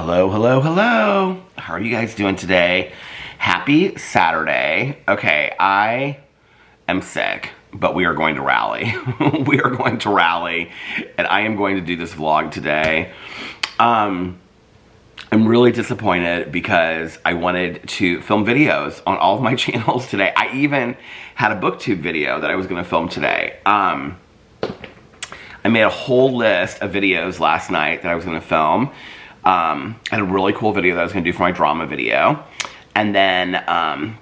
Hello, hello, hello. How are you guys doing today? Happy Saturday. Okay, I am sick, but we are going to rally. We are going to rally, and I am going to do this vlog today. I'm really disappointed because I wanted to film videos on all of my channels today. I even had a booktube video that I was going to film today. I made a whole list of videos last night that I was going to film. I had a really cool video that I was going to do for my drama video, and then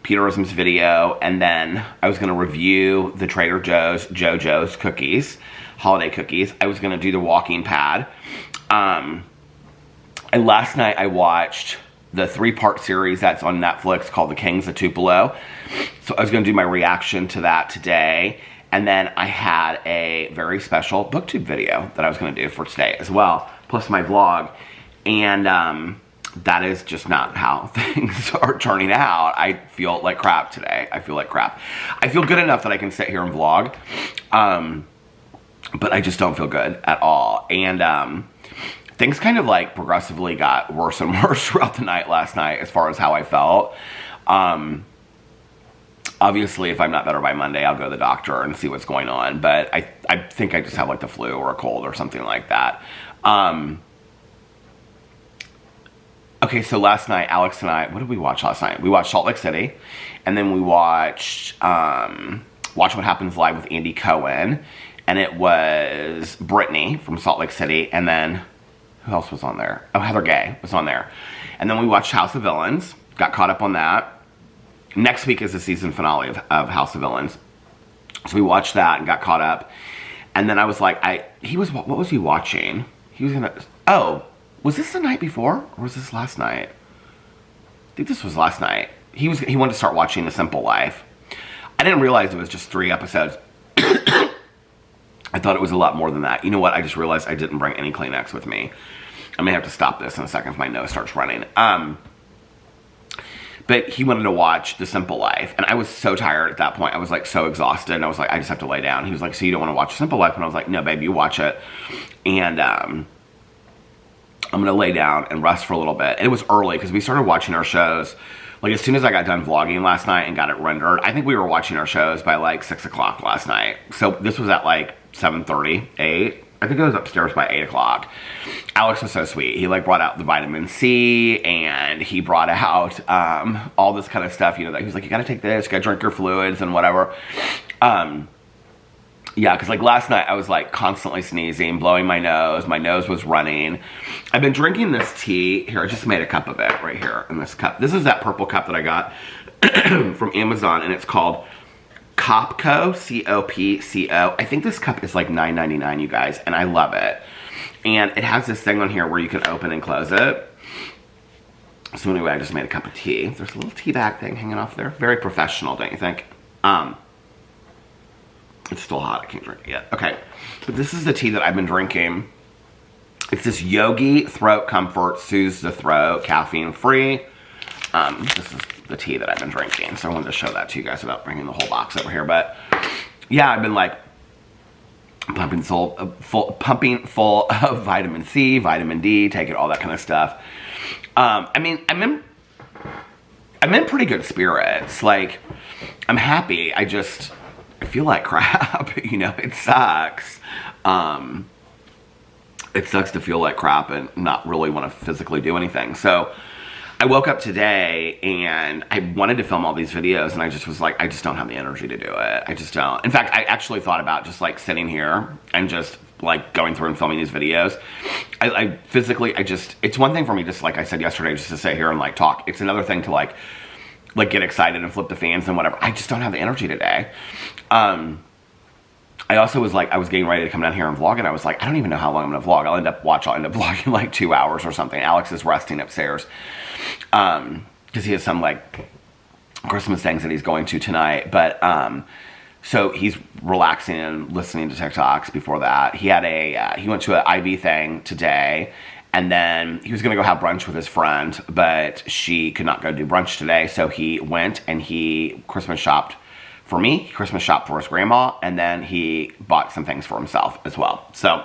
Peterism's video, and then I was going to review the Trader Joe's JoJo's cookies, holiday cookies. I was going to do the walking pad. And last night I watched the 3-part series that's on Netflix called The Kings of Tupelo. So I was going to do my reaction to that today. And then I had a very special booktube video that I was going to do for today as well, plus my vlog. And that is just not how things are turning out. I feel like crap today. I feel like crap. I feel good enough that I can sit here and vlog. But I just don't feel good at all. And things kind of like progressively got worse and worse throughout the night last night as far as how I felt. Obviously, if I'm not better by Monday, I'll go to the doctor and see what's going on. But I think I just have like the flu or a cold or something like that. Okay, so last night, Alex and I, what did we watch last night? We watched Salt Lake City, and then we watched Watch What Happens Live with Andy Cohen, and it was Brittany from Salt Lake City, and then, who else was on there? Oh, Heather Gay was on there. And then we watched House of Villains, got caught up on that. Next week is the season finale of House of Villains. So we watched that and got caught up. And then I was like, what was he watching? He was gonna, oh, was this the night before, or was this last night? I think this was last night. He wanted to start watching The Simple Life. I didn't realize it was just 3 episodes. I thought it was a lot more than that. You know what? I just realized I didn't bring any Kleenex with me. I may have to stop this in a second if my nose starts running. But he wanted to watch The Simple Life, and I was so tired at that point. I was like so exhausted, and I was like, I just have to lay down. He was like, so you don't want to watch The Simple Life? And I was like, no, babe, you watch it. And I'm going to lay down and rest for a little bit. And it was early because we started watching our shows. Like as soon as I got done vlogging last night and got it rendered, I think we were watching our shows by like 6 o'clock last night. So this was at like 7:30, 8. I think I was upstairs by 8 o'clock. Alex was so sweet. He like brought out the vitamin C, and he brought out all this kind of stuff. You know, that he was like, you got to take this, you got to drink your fluids and whatever. Yeah, because like last night I was like constantly sneezing, blowing my nose was running. I've been drinking this tea. Here, I just made a cup of it right here in this cup. This is that purple cup that I got from Amazon, and it's called Copco, C-O-P-C-O. I think this cup is like $9.99, you guys, and I love it. And it has this thing on here where you can open and close it. So anyway, I just made a cup of tea. There's a little tea bag thing hanging off there. Very professional, don't you think? It's still hot, I can't drink it yet. Okay, but this is the tea that I've been drinking. It's this Yogi Throat Comfort, soothes the throat, caffeine free. This is the tea that I've been drinking, so I wanted to show that to you guys without bringing the whole box over here. But yeah, I've been like pumping full of vitamin C, vitamin D, taking all that kind of stuff. I mean, I'm in pretty good spirits. Like, I'm happy. I feel like crap, you know, it sucks. It sucks to feel like crap and not really want to physically do anything. So I woke up today and I wanted to film all these videos, and I just was like, I just don't have the energy to do it. I just don't. In fact, I actually thought about just like sitting here and just like going through and filming these videos. I physically, it's one thing for me, just like I said yesterday, just to sit here and like talk. It's another thing to like get excited and flip the fans and whatever. I just don't have the energy today. I also was like, I was getting ready to come down here and vlog, and I was like, I don't even know how long I'm gonna vlog. I'll end up vlogging like 2 hours or something. Alex is resting upstairs because he has some like Christmas things that he's going to tonight. But so he's relaxing and listening to TikToks before that. He had he went to an IV thing today, and then he was gonna go have brunch with his friend, but she could not go do brunch today, so he went and he Christmas shopped for me, Christmas shopped for his grandma, and then he bought some things for himself as well. So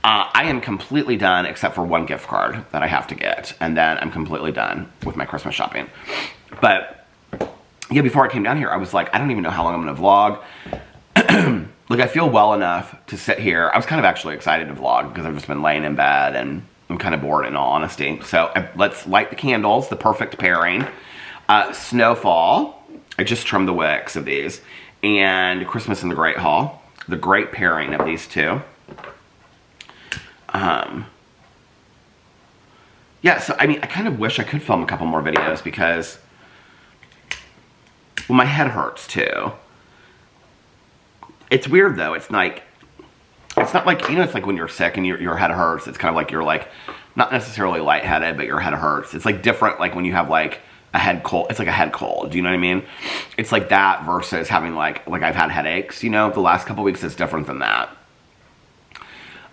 I am completely done except for one gift card that I have to get. And then I'm completely done with my Christmas shopping. But yeah, before I came down here, I was like, I don't even know how long I'm going to vlog. Like, I feel well enough to sit here. I was kind of actually excited to vlog because I've just been laying in bed and I'm kind of bored in all honesty. So let's light the candles, the perfect pairing. Snowfall. I just trimmed the wicks of these. And Christmas in the Great Hall. The great pairing of these two. Yeah, so I mean, I kind of wish I could film a couple more videos because, well, my head hurts too. It's weird though. It's like, it's not like, you know, it's like when you're sick and your head hurts. It's kind of like you're like, not necessarily lightheaded, but your head hurts. It's like different, like when you have like a head cold. It's like a head cold. Do you know what I mean? It's like that versus having like I've had headaches, you know, the last couple weeks. It's different than that.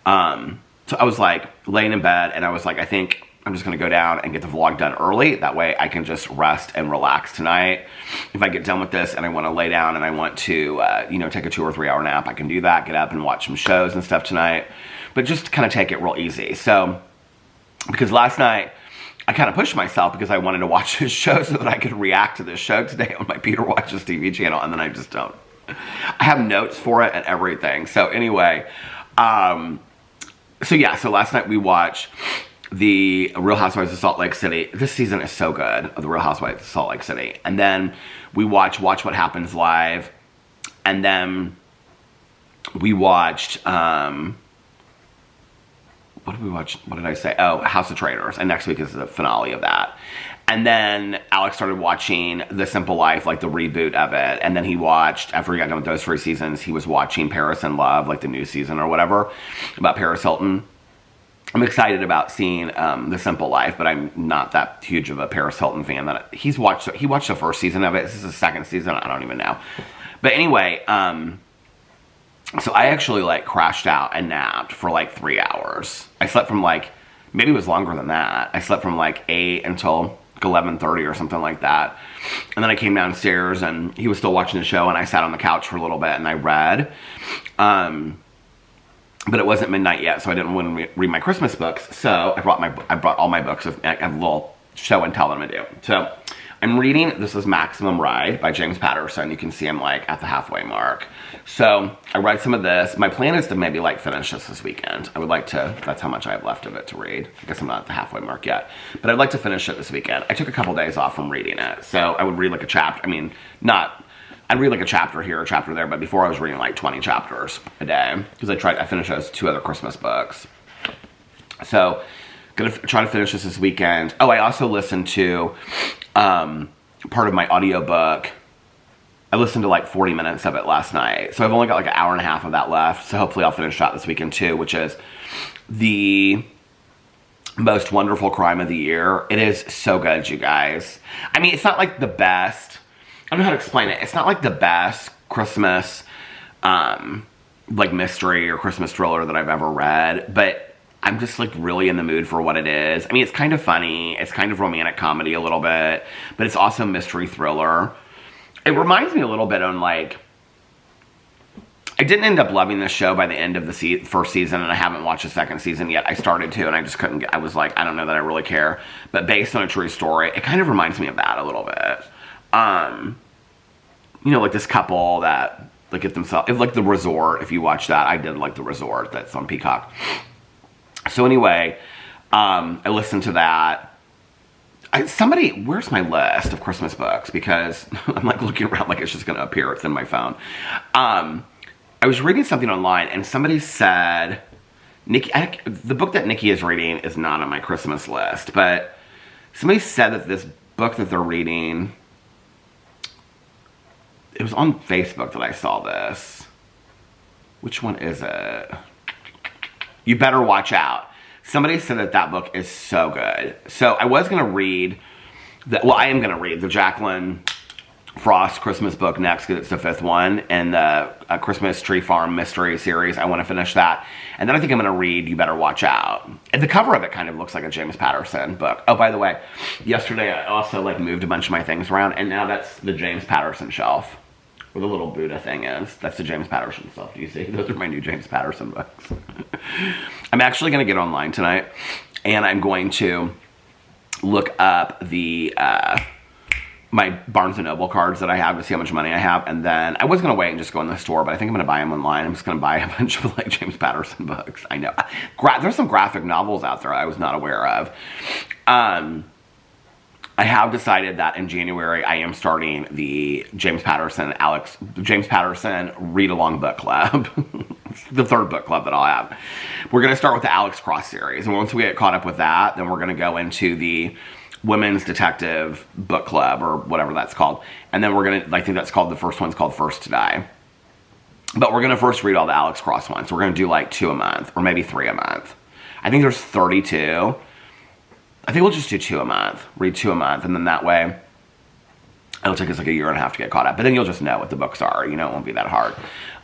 So I was like laying in bed and I was like, I think I'm just going to go down and get the vlog done early. That way I can just rest and relax tonight. If I get done with this and I want to lay down and I want to, you know, take a 2 or 3 hour nap, I can do that, get up and watch some shows and stuff tonight. But just kind of take it real easy. So, because last night I kind of pushed myself because I wanted to watch this show so that I could react to this show today on my Peter Watches TV channel. And then I just don't. I have notes for it and everything. So anyway, so yeah, so last night we watched the Real Housewives of Salt Lake City. This season is so good, of the Real Housewives of Salt Lake City. And then we watched Watch What Happens Live. And then we watched, what did we watch? What did I say? Oh, House of Traitors. And next week is the finale of that. And then Alex started watching The Simple Life, like the reboot of it. And then he watched, after he got done with those 3 seasons, he was watching Paris in Love, like the new season or whatever, about Paris Hilton. I'm excited about seeing The Simple Life, but I'm not that huge of a Paris Hilton fan. That he watched the first season of it. This is the second season. I don't even know. But anyway, so I actually like crashed out and napped for like 3 hours. I slept from like, maybe it was longer than that. I slept from like 8 until 11:30 or something like that. And then I came downstairs and he was still watching the show and I sat on the couch for a little bit and I read. But it wasn't midnight yet, so I didn't want to read my Christmas books. So I brought all my books. I have a little show and tell them to do. So I'm reading, this is Maximum Ride by James Patterson. You can see I'm like at the halfway mark. So I read some of this. My plan is to maybe like finish this weekend. I would like to, that's how much I have left of it to read. I guess I'm not at the halfway mark yet. But I'd like to finish it this weekend. I took a couple days off from reading it. So I would read like a chapter. I mean, I'd read like a chapter here, a chapter there. But before I was reading like 20 chapters a day. Because I finished those 2 other Christmas books. So gonna try to finish this weekend. Oh, I also listened to part of my audiobook. I listened to like 40 minutes of it last night. So I've only got like an hour and a half of that left. So hopefully I'll finish that this weekend too, which is The Most Wonderful Crime of the Year. It is so good, you guys. I mean, it's not like the best, I don't know how to explain it. It's not like the best Christmas like mystery or Christmas thriller that I've ever read, but I'm just like really in the mood for what it is. I mean, it's kind of funny. It's kind of romantic comedy a little bit, but it's also mystery thriller. It reminds me a little bit on like, I didn't end up loving this show by the end of the first season, and I haven't watched the second season yet. I started to, and I just couldn't get, I was like, I don't know that I really care. But based on a true story, it kind of reminds me of that a little bit. You know, like this couple that like get themselves, it's like The Resort. If you watch that, I did like The Resort. That's on Peacock. So anyway, I listened to that. Where's my list of Christmas books? Because I'm like looking around like it's just going to appear. It's in my phone. I was reading something online and somebody said, the book that Nikki is reading is not on my Christmas list, but somebody said that this book that they're reading, it was on Facebook that I saw this. Which one is it? You Better Watch Out. Somebody said that that book is so good. So I was going to read, I am going to read the Jacqueline Frost Christmas book next because it's the 5th one. And the Christmas Tree Farm Mystery Series. I want to finish that. And then I think I'm going to read You Better Watch Out. And the cover of it kind of looks like a James Patterson book. Oh, by the way, yesterday I also like moved a bunch of my things around. And now that's the James Patterson shelf. where the little Buddha thing is. That's the James Patterson stuff. Do you see? Those are my new James Patterson books. I'm actually going to get online tonight, and I'm going to look up the my Barnes & Noble cards that I have to see how much money I have, and then I was going to wait and just go in the store, but I think I'm going to buy them online. I'm just going to buy a bunch of like James Patterson books. I know. There's some graphic novels out there I was not aware of. I have decided that in January I am starting the James Patterson read-along book club. It's the third book club that I'll have. We're going to start with the Alex Cross series, and once we get caught up with that, then we're going to go into the Women's Detective Book Club, or whatever that's called. And then we're going to, I think that's called, the first one's called First to Die. But we're going to first read all the Alex Cross ones. So we're going to do like 2 a month, or maybe 3 a month. I think there's 32. I think we'll just do 2 a month, read 2 a month, and then that way it'll take us like a year and a half to get caught up. But then you'll just know what the books are. You know, it won't be that hard.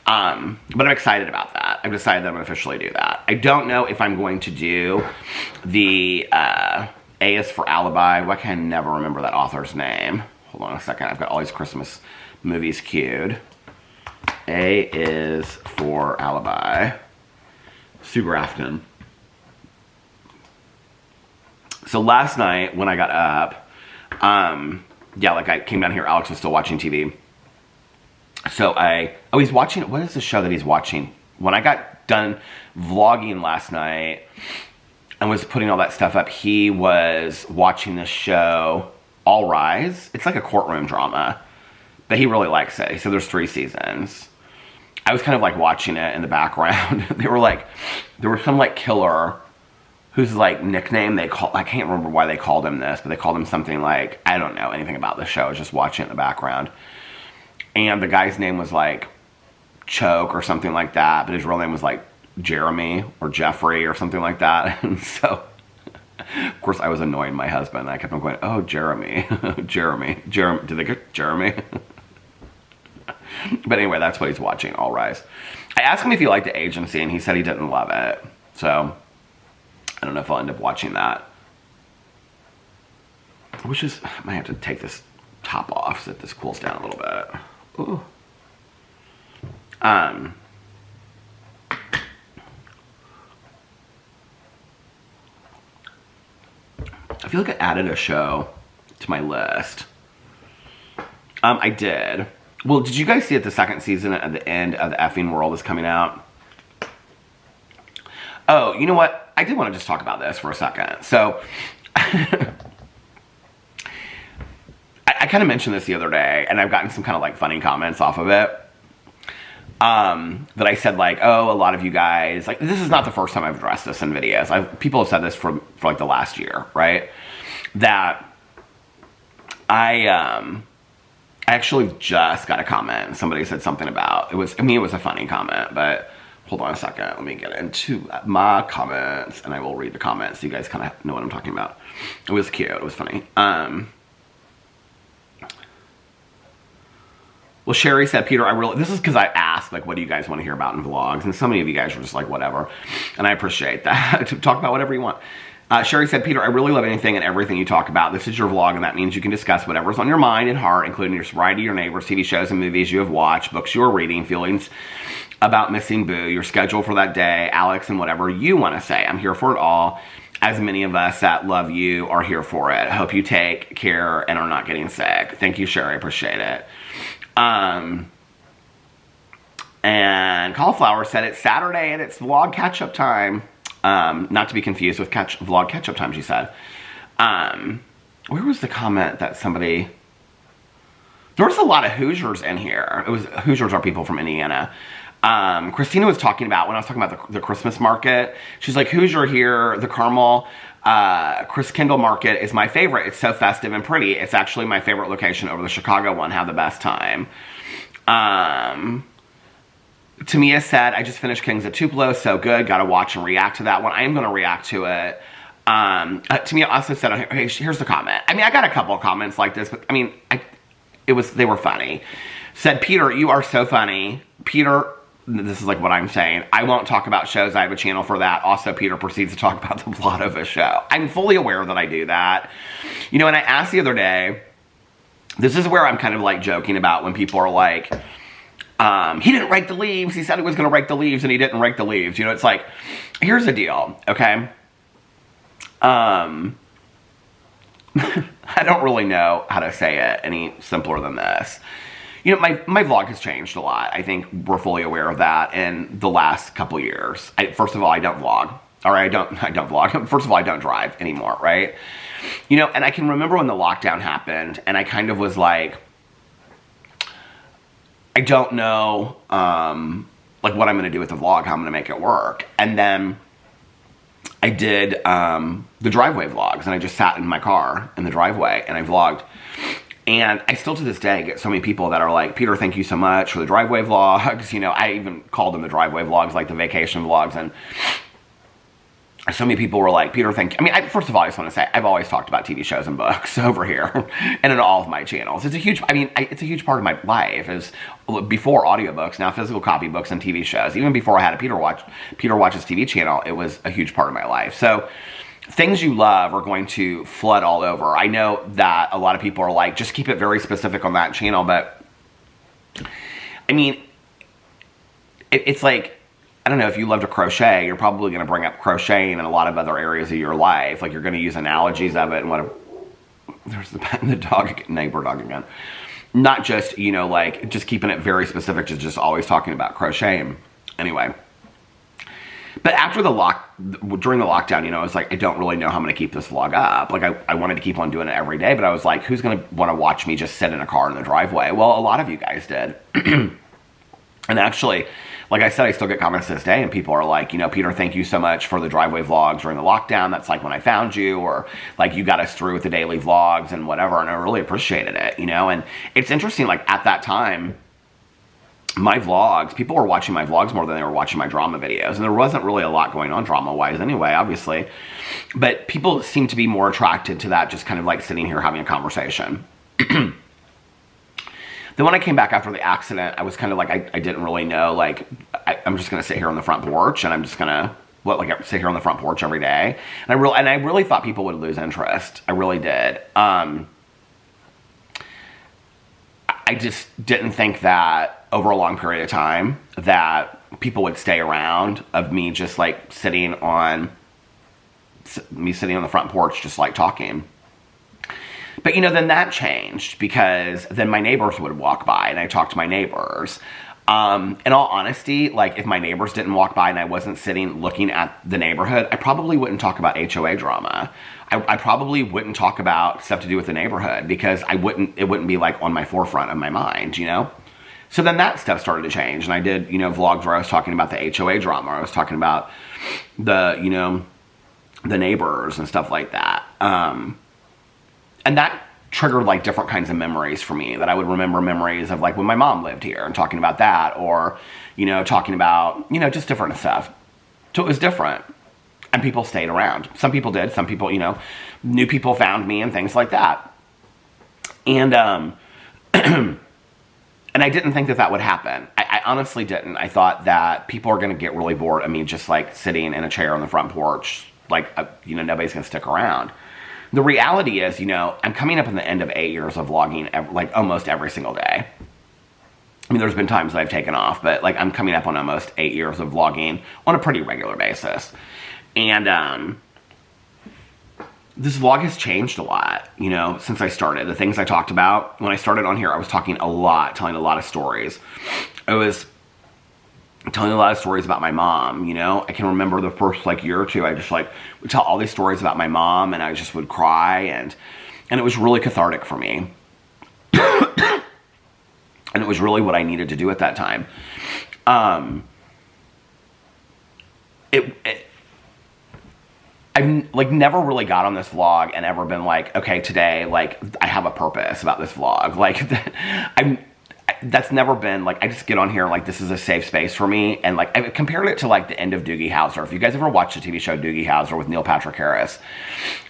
But I'm excited about that. I've decided that I'm going to officially do that. I don't know if I'm going to do the A is for Alibi. Why can I never remember that author's name? Hold on a second. I've got all these Christmas movies queued. A is for Alibi. Sue Grafton. So last night when I got up, yeah, like I came down here, Alex was still watching TV. So he's watching, what is the show that he's watching? When I got done vlogging last night and was putting all that stuff up, he was watching this show, All Rise. It's like a courtroom drama, but he really likes it. He said there's 3 seasons. I was kind of like watching it in the background. There was some like killer whose like nickname I can't remember why they called him this, but they called him something like, I don't know anything about the show. I was just watching it in the background. And the guy's name was like Choke or something like that, but his real name was like Jeremy or Jeffrey or something like that. And so, of course, I was annoying my husband. I kept on going, oh, Jeremy, Jeremy. Did they get Jeremy? But anyway, that's what he's watching, All Rise. I asked him if he liked The Agency, and he said he didn't love it. So, I don't know if I'll end up watching that. I might have to take this top off so that this cools down a little bit. Ooh. I feel like I added a show to my list. I did. Well, did you guys see that the 2nd season at the end of The Effing World is coming out? Oh, you know what? I did want to just talk about this for a second. So, I kind of mentioned this the other day, and I've gotten some kind of like funny comments off of it. That I said like, oh, a lot of you guys, like, this is not the first time I've addressed this in videos. People have said this for like the last year, right? That I actually just got a comment, and somebody said something about, it was a funny comment, but hold on a second, let me get into my comments, and I will read the comments so you guys kind of know what I'm talking about. It was cute, it was funny. Well, Sherry said, Peter, this is because I asked, like, what do you guys want to hear about in vlogs? And so many of you guys were just like, whatever. And I appreciate that. Talk about whatever you want. Sherry said, Peter, I really love anything and everything you talk about. This is your vlog, and that means you can discuss whatever's on your mind and heart, including your sobriety, your neighbors, TV shows and movies you have watched, books you are reading, feelings about missing Boo, your schedule for that day, Alex, and whatever you want to say. I'm here for it all, as many of us that love you are here for it. I hope you take care and are not getting sick. Thank you, Sherry. I appreciate it. And Cauliflower said it's Saturday and it's vlog catch-up time. Not to be confused with vlog catch-up time, she said. Where was the comment that somebody... There was a lot of Hoosiers in here. Hoosiers are people from Indiana. Christina was talking about, when I was talking about the Christmas market, she's like, Hoosier here, the Carmel, Chris Kendall Market is my favorite. It's so festive and pretty. It's actually my favorite location over the Chicago one. Have the best time. Tamia said, I just finished Kings of Tupelo. So good. Got to watch and react to that one. I am going to react to it. Tamia also said, hey, here's the comment. I mean, I got a couple of comments like this, but I mean, they were funny. Said, Peter, you are so funny. Peter, this is like what I'm saying. I won't talk about shows. I have a channel for that. Also, Peter proceeds to talk about the plot of a show. I'm fully aware that I do that. You know, and I asked the other day, this is where I'm kind of like joking about when people are like, He didn't rake the leaves. He said he was going to rake the leaves, and he didn't rake the leaves. You know, it's like, here's the deal, okay? I don't really know how to say it any simpler than this. You know, my vlog has changed a lot. I think we're fully aware of that in the last couple years. First of all, I don't vlog. All right, I don't vlog. First of all, I don't drive anymore, right? You know, and I can remember when the lockdown happened, and I kind of was like, I don't know, like what I'm going to do with the vlog, how I'm going to make it work. And then I did the driveway vlogs, and I just sat in my car in the driveway and I vlogged. And I still to this day get so many people that are like, Peter, thank you so much for the driveway vlogs. You know, I even called them the driveway vlogs, like the vacation vlogs. And so many people were like, Peter, thank you. I mean, first of all, I just want to say, I've always talked about TV shows and books over here and in all of my channels. It's a huge, it's a huge part of my life. Is before audiobooks, now physical copy books and TV shows. Even before I had a Peter Watches TV channel, it was a huge part of my life. So things you love are going to flood all over. I know that a lot of people are like, just keep it very specific on that channel. But I mean, it's like, I don't know, if you love to crochet, you're probably going to bring up crocheting in a lot of other areas of your life. Like, you're going to use analogies of it and whatever. There's the dog, neighbor dog again. Not just, you know, like, just keeping it very specific to just always talking about crocheting. Anyway. But after during the lockdown, you know, it's like, I don't really know how I'm going to keep this vlog up. Like, I wanted to keep on doing it every day, but I was like, who's going to want to watch me just sit in a car in the driveway? Well, a lot of you guys did. And actually, like I said, I still get comments to this day, and people are like, you know, Peter, thank you so much for the driveway vlogs during the lockdown. That's like when I found you, or like you got us through with the daily vlogs and whatever, and I really appreciated it, you know. And it's interesting, like at that time, my vlogs, people were watching my vlogs more than they were watching my drama videos, and there wasn't really a lot going on drama-wise anyway, obviously. But people seemed to be more attracted to that, just kind of like sitting here having a conversation. Then when I came back after the accident, I was kind of like, I didn't really know, like, I'm just going to sit here on the front porch, and I'm just going to, sit here on the front porch every day. And I really thought people would lose interest. I really did. I just didn't think that over a long period of time that people would stay around of me just like sitting on the front porch just like talking. But, you know, then that changed because then my neighbors would walk by and I talked to my neighbors. In all honesty, like if my neighbors didn't walk by and I wasn't sitting looking at the neighborhood, I probably wouldn't talk about HOA drama. I probably wouldn't talk about stuff to do with the neighborhood because it wouldn't be like on my forefront of my mind, you know? So then that stuff started to change, and I did, you know, vlogs where I was talking about the HOA drama. I was talking about the, you know, the neighbors and stuff like that. And that triggered like different kinds of memories for me, that I would remember memories of like when my mom lived here and talking about that, or, you know, talking about, you know, just different stuff. So it was different. And people stayed around. Some people did. Some people, you know, new people found me and things like that. And, and I didn't think that would happen. I honestly didn't. I thought that people are going to get really bored of me just like sitting in a chair on the front porch. Like, you know, nobody's going to stick around. The reality is, you know, I'm coming up on the end of 8 years of vlogging, like almost every single day. I mean, there's been times that I've taken off, but like I'm coming up on almost 8 years of vlogging on a pretty regular basis. And this vlog has changed a lot, you know, since I started. The things I talked about, when I started on here, I was talking a lot, telling a lot of stories. I was telling a lot of stories about my mom, you know. I can remember the first like year or two, I just like would tell all these stories about my mom, and I just would cry, and it was really cathartic for me. And it was really what I needed to do at that time. I've like never really got on this vlog and ever been like, okay, today, like I have a purpose about this vlog. Like that's never been like, I just get on here and like, this is a safe space for me. And like, I compared it to like the end of Doogie Howser. If you guys ever watched the TV show Doogie Howser with Neil Patrick Harris,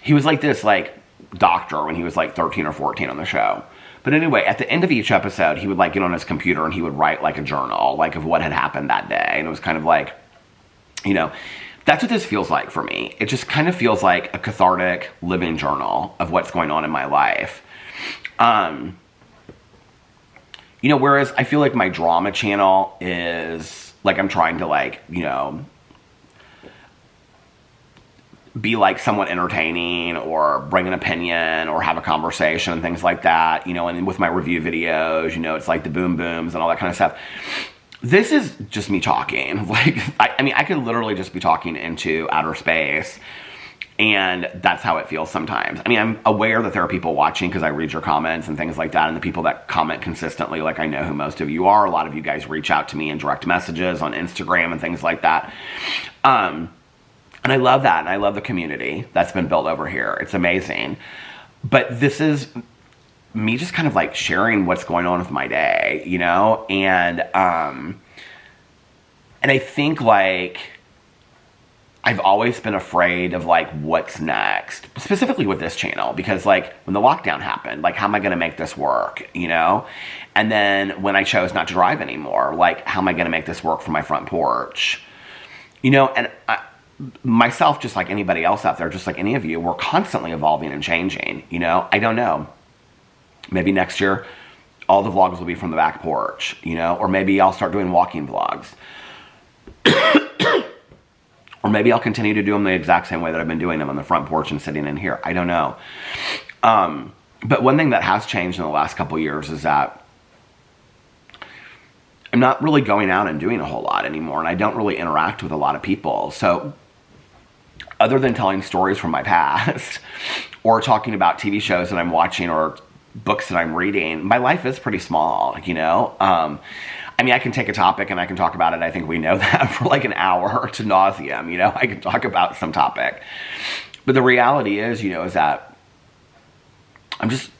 he was like this like doctor when he was like 13 or 14 on the show. But anyway, at the end of each episode, he would like get on his computer and he would write like a journal, like of what had happened that day. And it was kind of like, you know, that's what this feels like for me. It just kind of feels like a cathartic living journal of what's going on in my life. You know, whereas I feel like my drama channel is like I'm trying to like, you know, be like somewhat entertaining or bring an opinion or have a conversation and things like that, you know, and with my review videos, you know, it's like the boom booms and all that kind of stuff. This is just me talking. Like, I mean, I could literally just be talking into outer space, and that's how it feels sometimes. I mean, I'm aware that there are people watching because I read your comments and things like that, and the people that comment consistently, like I know who most of you are. A lot of you guys reach out to me in direct messages on Instagram and things like that. And I love that, and I love the community that's been built over here. It's amazing. But this is me just kind of like sharing what's going on with my day, you know? And I think like I've always been afraid of like what's next, specifically with this channel, because like when the lockdown happened, like how am I going to make this work, you know? And then when I chose not to drive anymore, like how am I going to make this work from my front porch, you know? And myself, just like anybody else out there, just like any of you, we're constantly evolving and changing, you know? I don't know. Maybe next year, all the vlogs will be from the back porch, you know? Or maybe I'll start doing walking vlogs. Or maybe I'll continue to do them the exact same way that I've been doing them on the front porch and sitting in here. I don't know. But one thing that has changed in the last couple years is that I'm not really going out and doing a whole lot anymore, and I don't really interact with a lot of people. So other than telling stories from my past or talking about TV shows that I'm watching or books that I'm reading, my life is pretty small, you know? I mean, I can take a topic and I can talk about it. I think we know that for like an hour to nauseum, you know? I can talk about some topic. But the reality is, you know, is that I'm just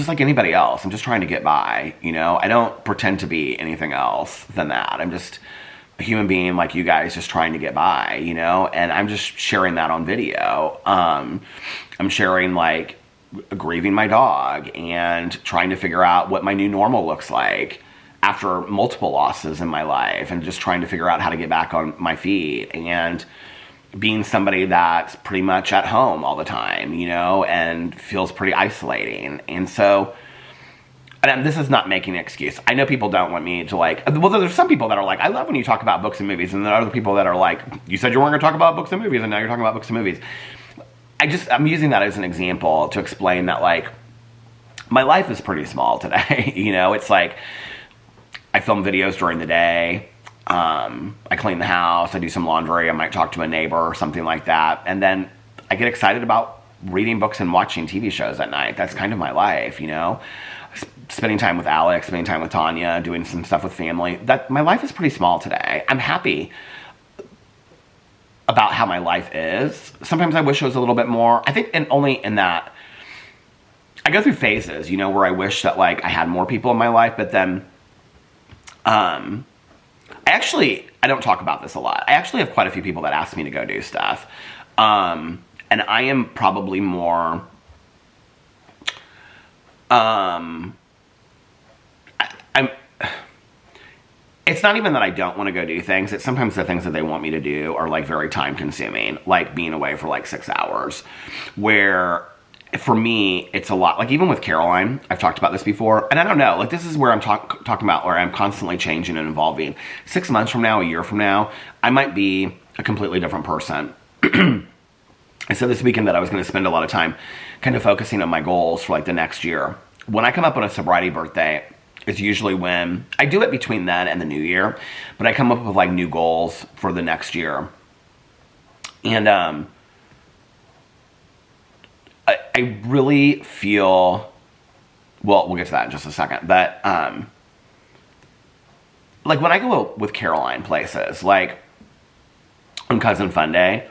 like anybody else. I'm just trying to get by, you know? I don't pretend to be anything else than that. I'm just a human being like you guys, just trying to get by, you know? And I'm just sharing that on video. I'm sharing like grieving my dog and trying to figure out what my new normal looks like after multiple losses in my life, and just trying to figure out how to get back on my feet, and being somebody that's pretty much at home all the time, you know, and feels pretty isolating. And so, and this is not making an excuse. I know people don't want me to like, well, there's some people that are like, I love when you talk about books and movies, and there are other people that are like, you said you weren't going to talk about books and movies, and now you're talking about books and movies. I'm using that as an example to explain that like, my life is pretty small today, you know. It's like, I film videos during the day, I clean the house, I do some laundry, I might talk to a neighbor or something like that, and then I get excited about reading books and watching TV shows at night. That's kind of my life, you know? Spending time with Alex, spending time with Tanya, doing some stuff with family. My life is pretty small today. I'm happy about how my life is. Sometimes I wish it was a little bit more. I think only in that, I go through phases, you know, where I wish that like I had more people in my life, but then I don't talk about this a lot. I actually have quite a few people that ask me to go do stuff. And I am probably more, it's not even that I don't want to go do things. It's sometimes the things that they want me to do are like very time consuming, like being away for like 6 hours, where for me, it's a lot. Like even with Caroline, I've talked about this before, and I don't know, like this is where I'm talking about where I'm constantly changing and evolving. 6 months from now, a year from now, I might be a completely different person. I said this weekend that I was going to spend a lot of time kind of focusing on my goals for like the next year. When I come up on a sobriety birthday, it's usually when I do it between then and the new year, but I come up with like new goals for the next year. And I really feel, well, we'll get to that in just a second, but like when I go with Caroline places, like on Cousin Fun Day,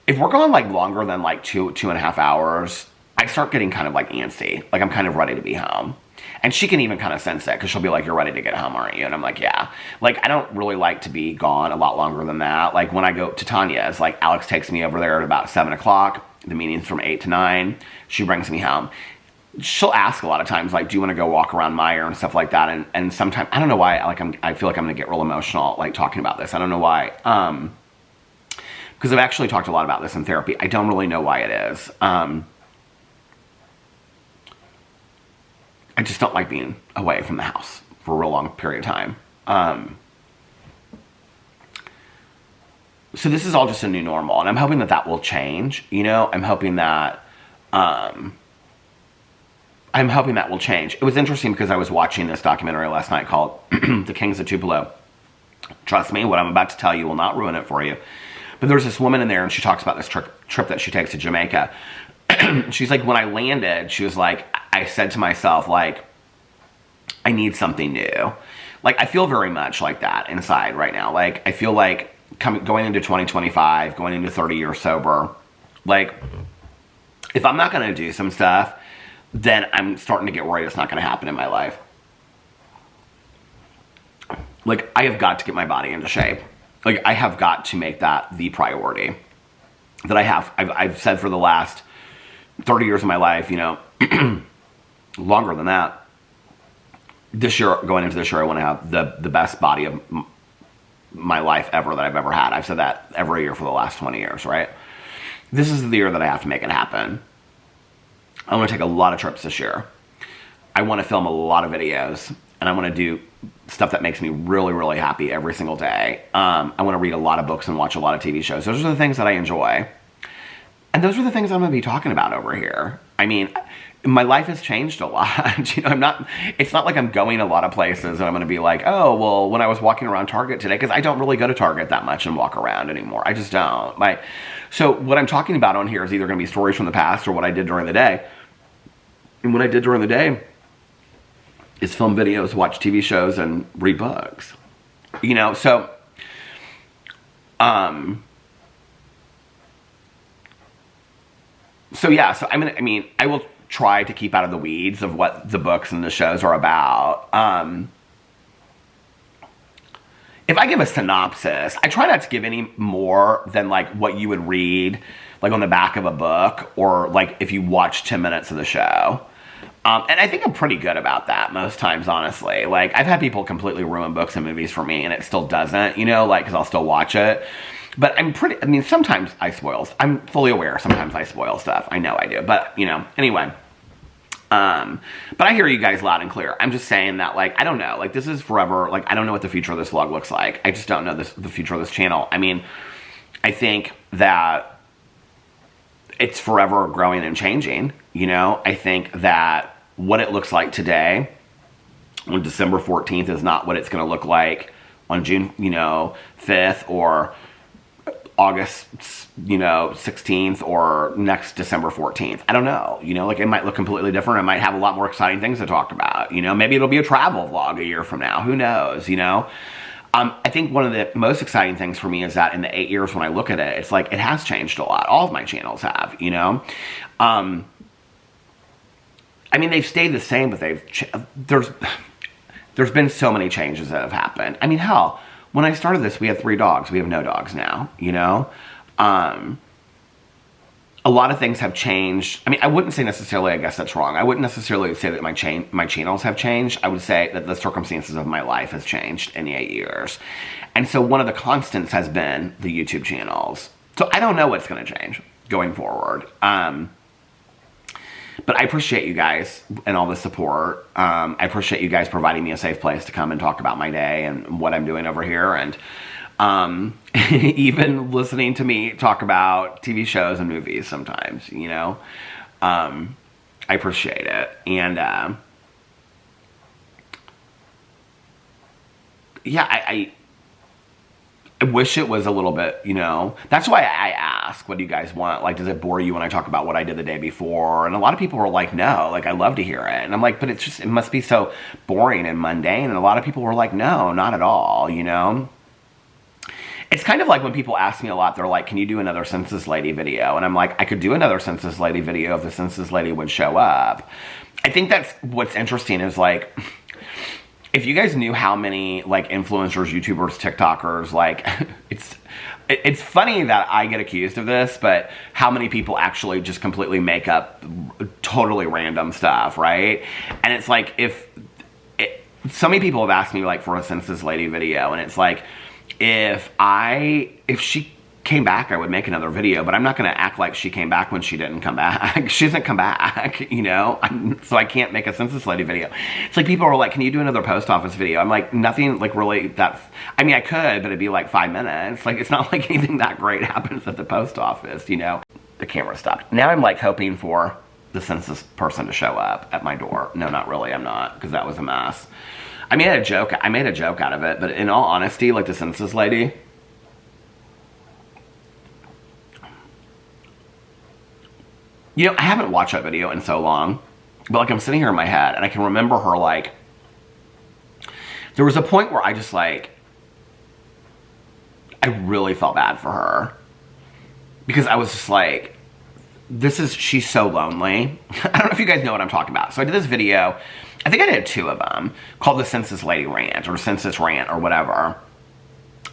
if we're going like longer than like 2.5 hours, I start getting kind of like antsy. Like I'm kind of ready to be home. And she can even kind of sense it, because she'll be like, you're ready to get home, aren't you? And I'm like, yeah. Like, I don't really like to be gone a lot longer than that. Like, when I go to Tanya's, like, Alex takes me over there at about 7 o'clock. The meeting's from 8 to 9. She brings me home. She'll ask a lot of times, like, do you want to go walk around Meyer and stuff like that? And sometimes, I don't know why, like, I feel like I'm going to get real emotional, like, talking about this. I don't know why. Because I've actually talked a lot about this in therapy. I don't really know why it is. I just don't like being away from the house for a real long period of time. So this is all just a new normal, and I'm hoping that that will change. You know, I'm hoping that will change. It was interesting because I was watching this documentary last night called The Kings of Tupelo. Trust me, what I'm about to tell you will not ruin it for you. But there's this woman in there, and she talks about this trip that she takes to Jamaica. She's like, when I landed, she was like, I said to myself, like, I need something new. Like, I feel very much like that inside right now. Like, I feel like going into 2025, going into 30 years sober, like, if I'm not going to do some stuff, then I'm starting to get worried it's not going to happen in my life. Like, I have got to get my body into shape. Like, I have got to make that the priority that I've said for the last 30 years of my life, you know, longer than that. This year, going into this year, I want to have the best body of my life ever that I've ever had. I've said that every year for the last 20 years, right? This is the year that I have to make it happen. I want to take a lot of trips this year. I want to film a lot of videos, and I want to do stuff that makes me really, really happy every single day. I want to read a lot of books and watch a lot of TV shows. Those are the things that I enjoy. And those are the things I'm going to be talking about over here. I mean, my life has changed a lot. You know, it's not like I'm going a lot of places and I'm going to be like, oh, well, when I was walking around Target today, because I don't really go to Target that much and walk around anymore. I just don't. So what I'm talking about on here is either going to be stories from the past or what I did during the day. And what I did during the day is film videos, watch TV shows, and read books. You know, so, yeah, so I mean, I will try to keep out of the weeds of what the books and the shows are about. If I give a synopsis, I try not to give any more than like what you would read like on the back of a book or like if you watch 10 minutes of the show. And I think I'm pretty good about that most times, honestly. Like, I've had people completely ruin books and movies for me, and it still doesn't, you know, like, because I'll still watch it. But sometimes I'm fully aware sometimes I spoil stuff. I know I do. But, you know, anyway. But I hear you guys loud and clear. I'm just saying that, like, I don't know. Like, this is forever. Like, I don't know what the future of this vlog looks like. I just don't know the future of this channel. I mean, I think that it's forever growing and changing, you know? I think that what it looks like today on December 14th is not what it's going to look like on June, 5th or August, 16th or next December 14th. I don't know, like it might look completely different. I might have a lot more exciting things to talk about, maybe it'll be a travel vlog a year from now. Who knows, I think one of the most exciting things for me is that in the 8 years when I look at it, it's like it has changed a lot. All of my channels have, they've stayed the same, but there's been so many changes that have happened. I mean, hell, when I started this, we had 3 dogs. We have no dogs now, a lot of things have changed. I mean, I wouldn't say necessarily, I guess that's wrong. I wouldn't necessarily say that my channels have changed. I would say that the circumstances of my life has changed in the 8 years. And so one of the constants has been the YouTube channels. So I don't know what's going to change going forward. But I appreciate you guys and all the support. I appreciate you guys providing me a safe place to come and talk about my day and what I'm doing over here. And even listening to me talk about TV shows and movies sometimes, I appreciate it. And yeah, I wish it was a little bit, that's why I ask, what do you guys want? Like, does it bore you when I talk about what I did the day before? And a lot of people were like, no, like, I love to hear it. And I'm like, but it must be so boring and mundane. And a lot of people were like, no, not at all, It's kind of like when people ask me a lot, they're like, can you do another Census Lady video? And I'm like, I could do another Census Lady video if the Census Lady would show up. I think that's what's interesting is like, if you guys knew how many like influencers, YouTubers, TikTokers, like it's funny that I get accused of this, but how many people actually just completely make up totally random stuff, right? And it's like so many people have asked me like for a Census Lady video, and it's like if she came back, I would make another video, but I'm not going to act like she came back when she didn't come back. She doesn't come back, you know? So I can't make a census lady video. It's like people are like, can you do another post office video? I'm like, nothing like really that, I mean, I could, but it'd be like 5 minutes. Like, it's not like anything that great happens at the post office, you know? The camera stopped. Now I'm like hoping for the census person to show up at my door. No, not really, I'm not, because that was a mess. I made a joke out of it, but in all honesty, like the census lady, you know, I haven't watched that video in so long, but like I'm sitting here in my head and I can remember her like, there was a point where I just like, I really felt bad for her because I was just like, she's so lonely. I don't know if you guys know what I'm talking about. So I did this video, I think I did 2 of them, called the Census Lady Rant or Census Rant or whatever.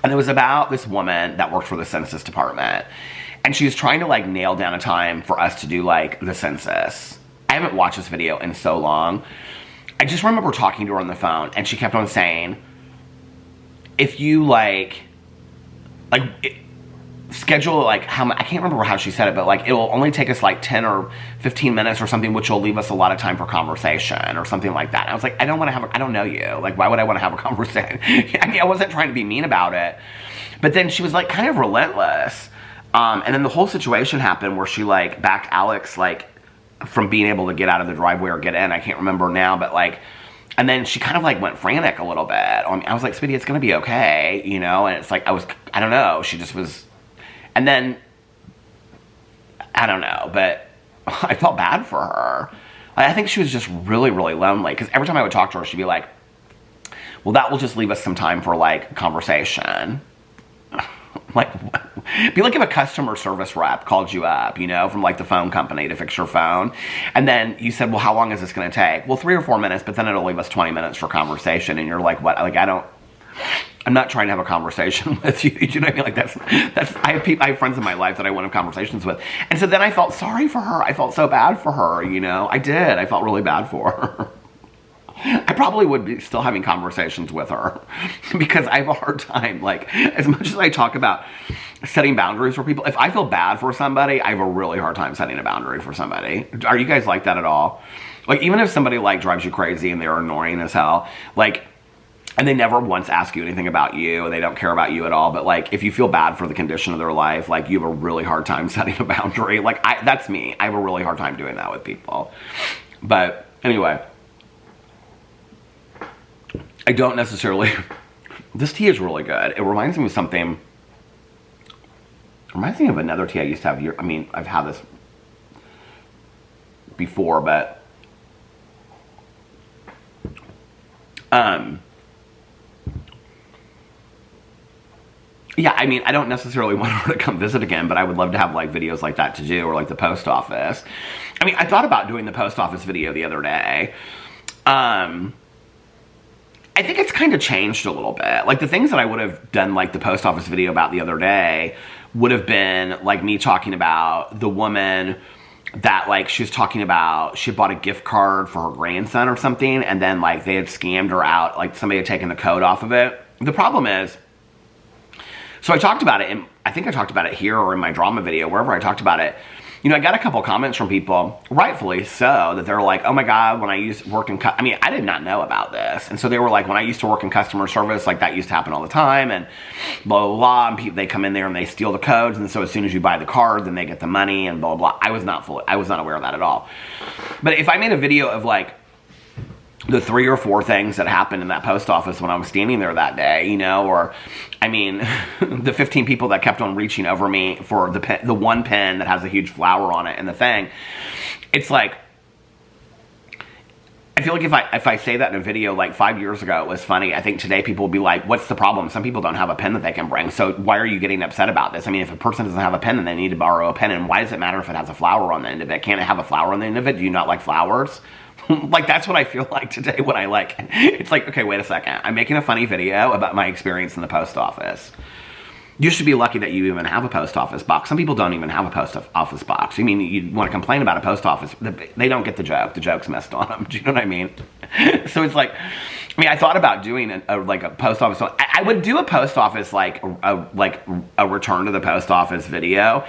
And it was about this woman that worked for the Census Department. And she was trying to like nail down a time for us to do like the census. I haven't watched this video in so long. I just remember talking to her on the phone and she kept on saying, if you schedule like I can't remember how she said it, but like it'll only take us like 10 or 15 minutes or something, which will leave us a lot of time for conversation or something like that. And I was like, I don't know you. Like, why would I want to have a conversation? I mean, I wasn't trying to be mean about it. But then she was like kind of relentless. And then the whole situation happened where she like backed Alex like from being able to get out of the driveway or get in. I can't remember now, but like, and then she kind of like went frantic a little bit. I was like, sweetie, it's going to be okay, you know? And it's like, I don't know. She just was, and then, I don't know, but I felt bad for her. I think she was just really, really lonely because every time I would talk to her, she'd be like, well, that will just leave us some time for like conversation. Like, be like if a customer service rep called you up, you know, from like the phone company to fix your phone. And then you said, well, how long is this going to take? Well, 3 or 4 minutes, but then it'll leave us 20 minutes for conversation. And you're like, what? Like, I'm not trying to have a conversation with you. You know what I mean? Like I have friends in my life that I want to have conversations with. And so then I felt sorry for her. I felt so bad for her, you know, I did. I felt really bad for her. I probably would be still having conversations with her because I have a hard time, like, as much as I talk about setting boundaries for people, if I feel bad for somebody, I have a really hard time setting a boundary for somebody. Are you guys like that at all? Like, even if somebody, like, drives you crazy and they're annoying as hell, like, and they never once ask you anything about you, and they don't care about you at all, but, like, if you feel bad for the condition of their life, like, you have a really hard time setting a boundary. Like, that's me. I have a really hard time doing that with people. But, anyway, I don't necessarily, this tea is really good. It reminds me of something, it reminds me of another tea I used to have here. I mean, I've had this before, but, yeah, I mean, I don't necessarily want her to come visit again, but I would love to have, like, videos like that to do, or, like, the post office. I mean, I thought about doing the post office video the other day. I think it's kind of changed a little bit. Like, the things that I would have done, like, the post office video about the other day would have been, like, me talking about the woman that, like, she was talking about, she had bought a gift card for her grandson or something, and then, like, they had scammed her out, like, somebody had taken the code off of it. The problem is, so I talked about it, and I think I talked about it here or in my drama video, wherever I talked about it. You know, I got a couple comments from people, rightfully so, that they're like, oh my God, when I used to work in, I mean, I did not know about this. And so they were like, when I used to work in customer service, like, that used to happen all the time, and blah, blah, blah, and people, they come in there and they steal the codes, and so as soon as you buy the card, then they get the money, and blah, blah, blah. I was not aware of that at all. But if I made a video of, like, the 3 or 4 things that happened in that post office when I was standing there that day, you know, or, I mean, the 15 people that kept on reaching over me for the one pen that has a huge flower on it and the thing, it's like, I feel like if I say that in a video, like 5 years ago, it was funny. I think today people will be like, what's the problem? Some people don't have a pen that they can bring, so why are you getting upset about this? I mean, if a person doesn't have a pen, then they need to borrow a pen, and why does it matter if it has a flower on the end of it? Can't it have a flower on the end of it? Do you not like flowers? Like, that's what I feel like today when I, like, it's like, okay, wait a second. I'm making a funny video about my experience in the post office. You should be lucky that you even have a post office box. Some people don't even have a post office box. I mean, you want to complain about a post office, they don't get the joke. The joke's missed on them. Do you know what I mean? So it's like, I mean, I thought about doing like a post office. I would do a post office, like a return to the post office video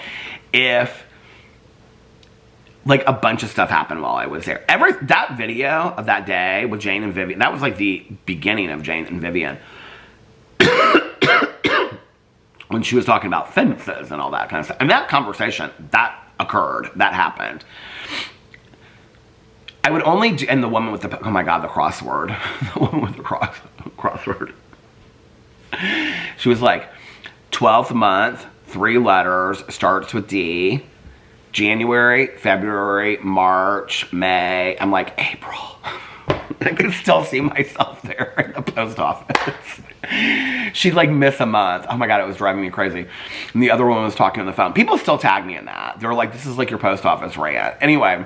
if like a bunch of stuff happened while I was there. That video of that day with Jane and Vivian, that was like the beginning of Jane and Vivian. When she was talking about fences and all that kind of stuff. And that conversation, that occurred, that happened. I would only do, and the woman with the, oh my God, the crossword. The woman with the crossword. She was like, 12th month, 3 letters, starts with D. January, February, March, May. I'm like, April. I could still see myself there in the post office. She'd like miss a month. Oh my God, it was driving me crazy. And the other woman was talking on the phone. People still tag me in that. They were like, this is like your post office rant. Anyway,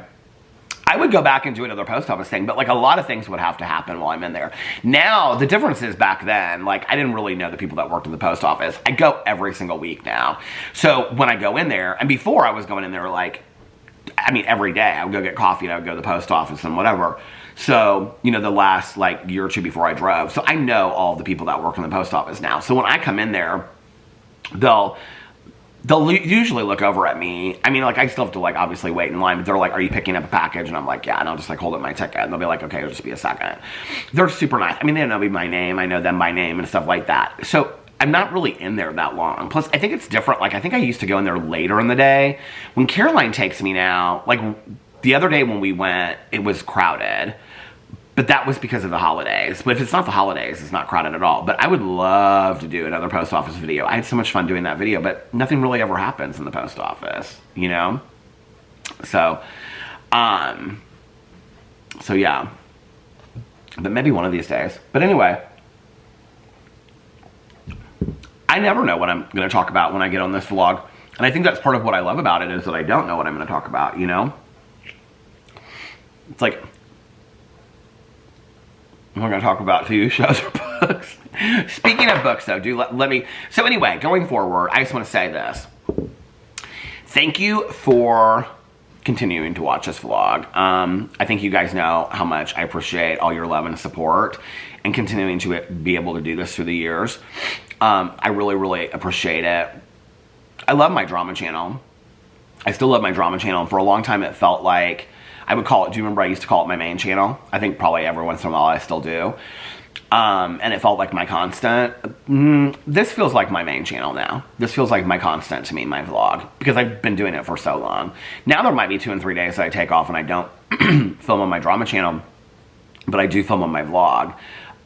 I would go back and do another post office thing, but like a lot of things would have to happen while I'm in there. Now, the difference is back then, like I didn't really know the people that worked in the post office. I go every single week now. So when I go in there, and before I was going in there like, I mean, every day I would go get coffee and I would go to the post office and whatever. So, you know, the last like year or two before I drove. So I know all the people that work in the post office now. So when I come in there, they'll usually look over at me. I mean, like, I still have to, like, obviously wait in line, but they're like, are you picking up a package? And I'm like, yeah, and I'll just, like, hold up my ticket. And they'll be like, okay, it'll just be a second. They're super nice. I mean, they know me by name. I know them by name and stuff like that. So I'm not really in there that long. Plus, I think it's different. Like, I think I used to go in there later in the day. When Caroline takes me now, like, the other day when we went, it was crowded. But that was because of the holidays. But if it's not the holidays, it's not crowded at all. But I would love to do another post office video. I had so much fun doing that video, but nothing really ever happens in the post office, you know? So yeah. But maybe one of these days. But anyway, I never know what I'm going to talk about when I get on this vlog. And I think that's part of what I love about it is that I don't know what I'm going to talk about, you know? It's like, we're going to talk about TV shows or books. Speaking of books, though, let me... So anyway, going forward, I just want to say this. Thank you for continuing to watch this vlog. I think you guys know how much I appreciate all your love and support and continuing to be able to do this through the years. I really, really appreciate it. I love my drama channel. I still love my drama channel. For a long time, it felt like... I would call it, do you remember I used to call it my main channel? I think probably every once in a while I still do. And it felt like my constant. This feels like my main channel now. This feels like my constant to me, my vlog. Because I've been doing it for so long. Now there might be 2 and 3 days that I take off and I don't film on my drama channel. But I do film on my vlog.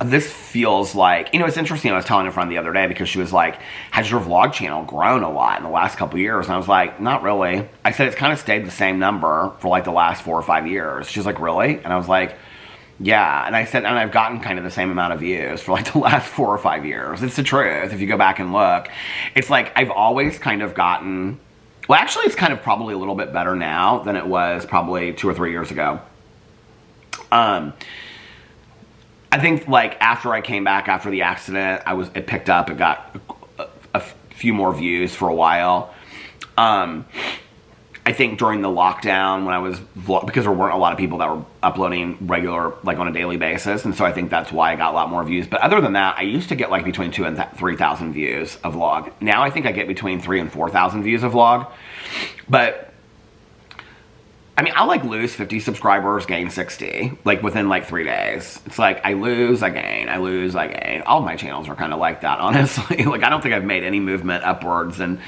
This feels like, you know, it's interesting. I was telling a friend the other day because she was like, has your vlog channel grown a lot in the last couple years? And I was like, not really. I said, it's kind of stayed the same number for like the last 4 or 5 years. She's like, really? And I was like, yeah. And I said, and I've gotten kind of the same amount of views for like the last 4 or 5 years. It's the truth. If you go back and look, it's like I've always kind of gotten, well, actually it's kind of probably a little bit better now than it was probably 2 or 3 years ago. I think like after I came back after the accident, it picked up. It got a few more views for a while. I think during the lockdown when I was because there weren't a lot of people that were uploading regular, like on a daily basis, and so I think that's why I got a lot more views. But other than that, I used to get like between 2,000 and 3,000 views of vlog. Now I think I get between 3,000 and 4,000 views of vlog. But I mean, I'll like lose 50 subscribers, gain 60, like within like 3 days. It's like I lose, I gain, I lose, I gain. All of my channels are kind of like that, honestly. Like I don't think I've made any movement upwards in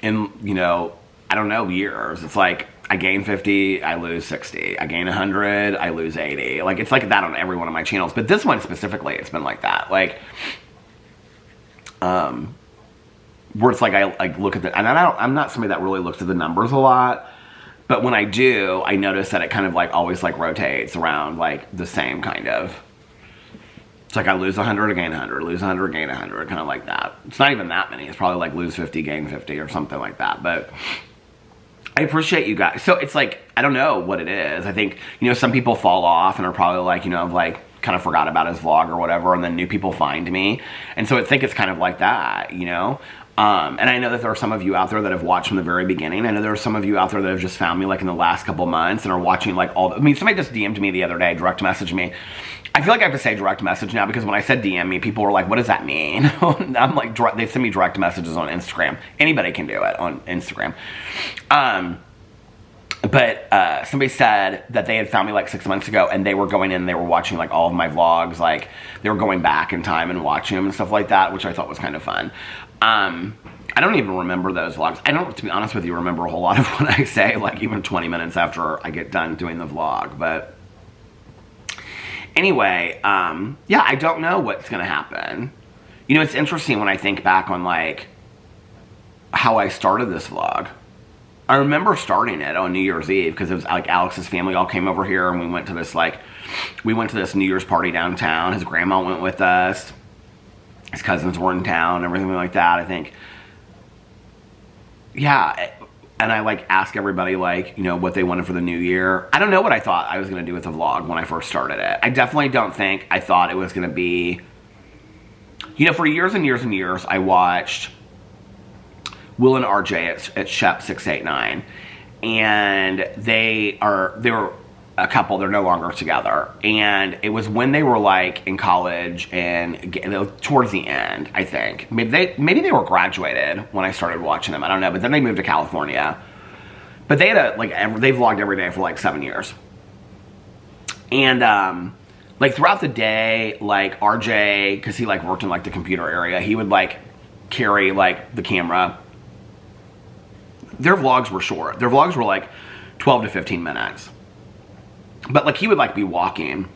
you know, I don't know, years. It's like I gain 50, I lose 60. I gain 100, I lose 80. Like it's like that on every one of my channels. But this one specifically, it's been like that. Like, where it's like I like look at the, and I'm not somebody that really looks at the numbers a lot. But when I do, I notice that it kind of like always like rotates around like the same kind of. It's like I lose 100, I gain 100, lose 100, gain 100, kind of like that. It's not even that many. It's probably like lose 50, gain 50 or something like that. But I appreciate you guys. So it's like, I don't know what it is. I think, you know, some people fall off and are probably like, you know, like kind of forgot about his vlog or whatever, and then new people find me. And so I think it's kind of like that, you know? And I know that there are some of you out there that have watched from the very beginning. I know there are some of you out there that have just found me like in the last couple months and are watching like all. I mean, somebody just DM'd me the other day, direct messaged me. I feel like I have to say direct message now because when I said DM me, people were like, "What does that mean?" I'm like, they send me direct messages on Instagram. Anybody can do it on Instagram. But somebody said that they had found me like 6 months ago and they were going in and they were watching like all of my vlogs. Like they were going back in time and watching them and stuff like that, which I thought was kind of fun. I don't even remember those vlogs. I don't, to be honest with you, remember a whole lot of what I say, like even 20 minutes after I get done doing the vlog. But anyway, yeah, I don't know what's going to happen. You know, it's interesting when I think back on like how I started this vlog. I remember starting it on New Year's Eve because it was like Alex's family all came over here and we went to this New Year's party downtown. His grandma went with us. His cousins were in town, everything like that, I think. Yeah, and I like asked everybody like, you know, what they wanted for the new year. I don't know what I thought I was going to do with the vlog when I first started it. I definitely don't think I thought it was going to be, you know, for years and years and years, I watched Will and RJ at Shep 689, and they were a couple. They're no longer together, and it was when they were like in college and towards the end. I think maybe they were graduated when I started watching them. I don't know, but then they moved to California. But they had they vlogged every day for like 7 years, and like throughout the day, like RJ, because he like worked in like the computer area, he would like carry like the camera. Their vlogs were short. Their vlogs were like 12 to 15 minutes. But like he would like be walking,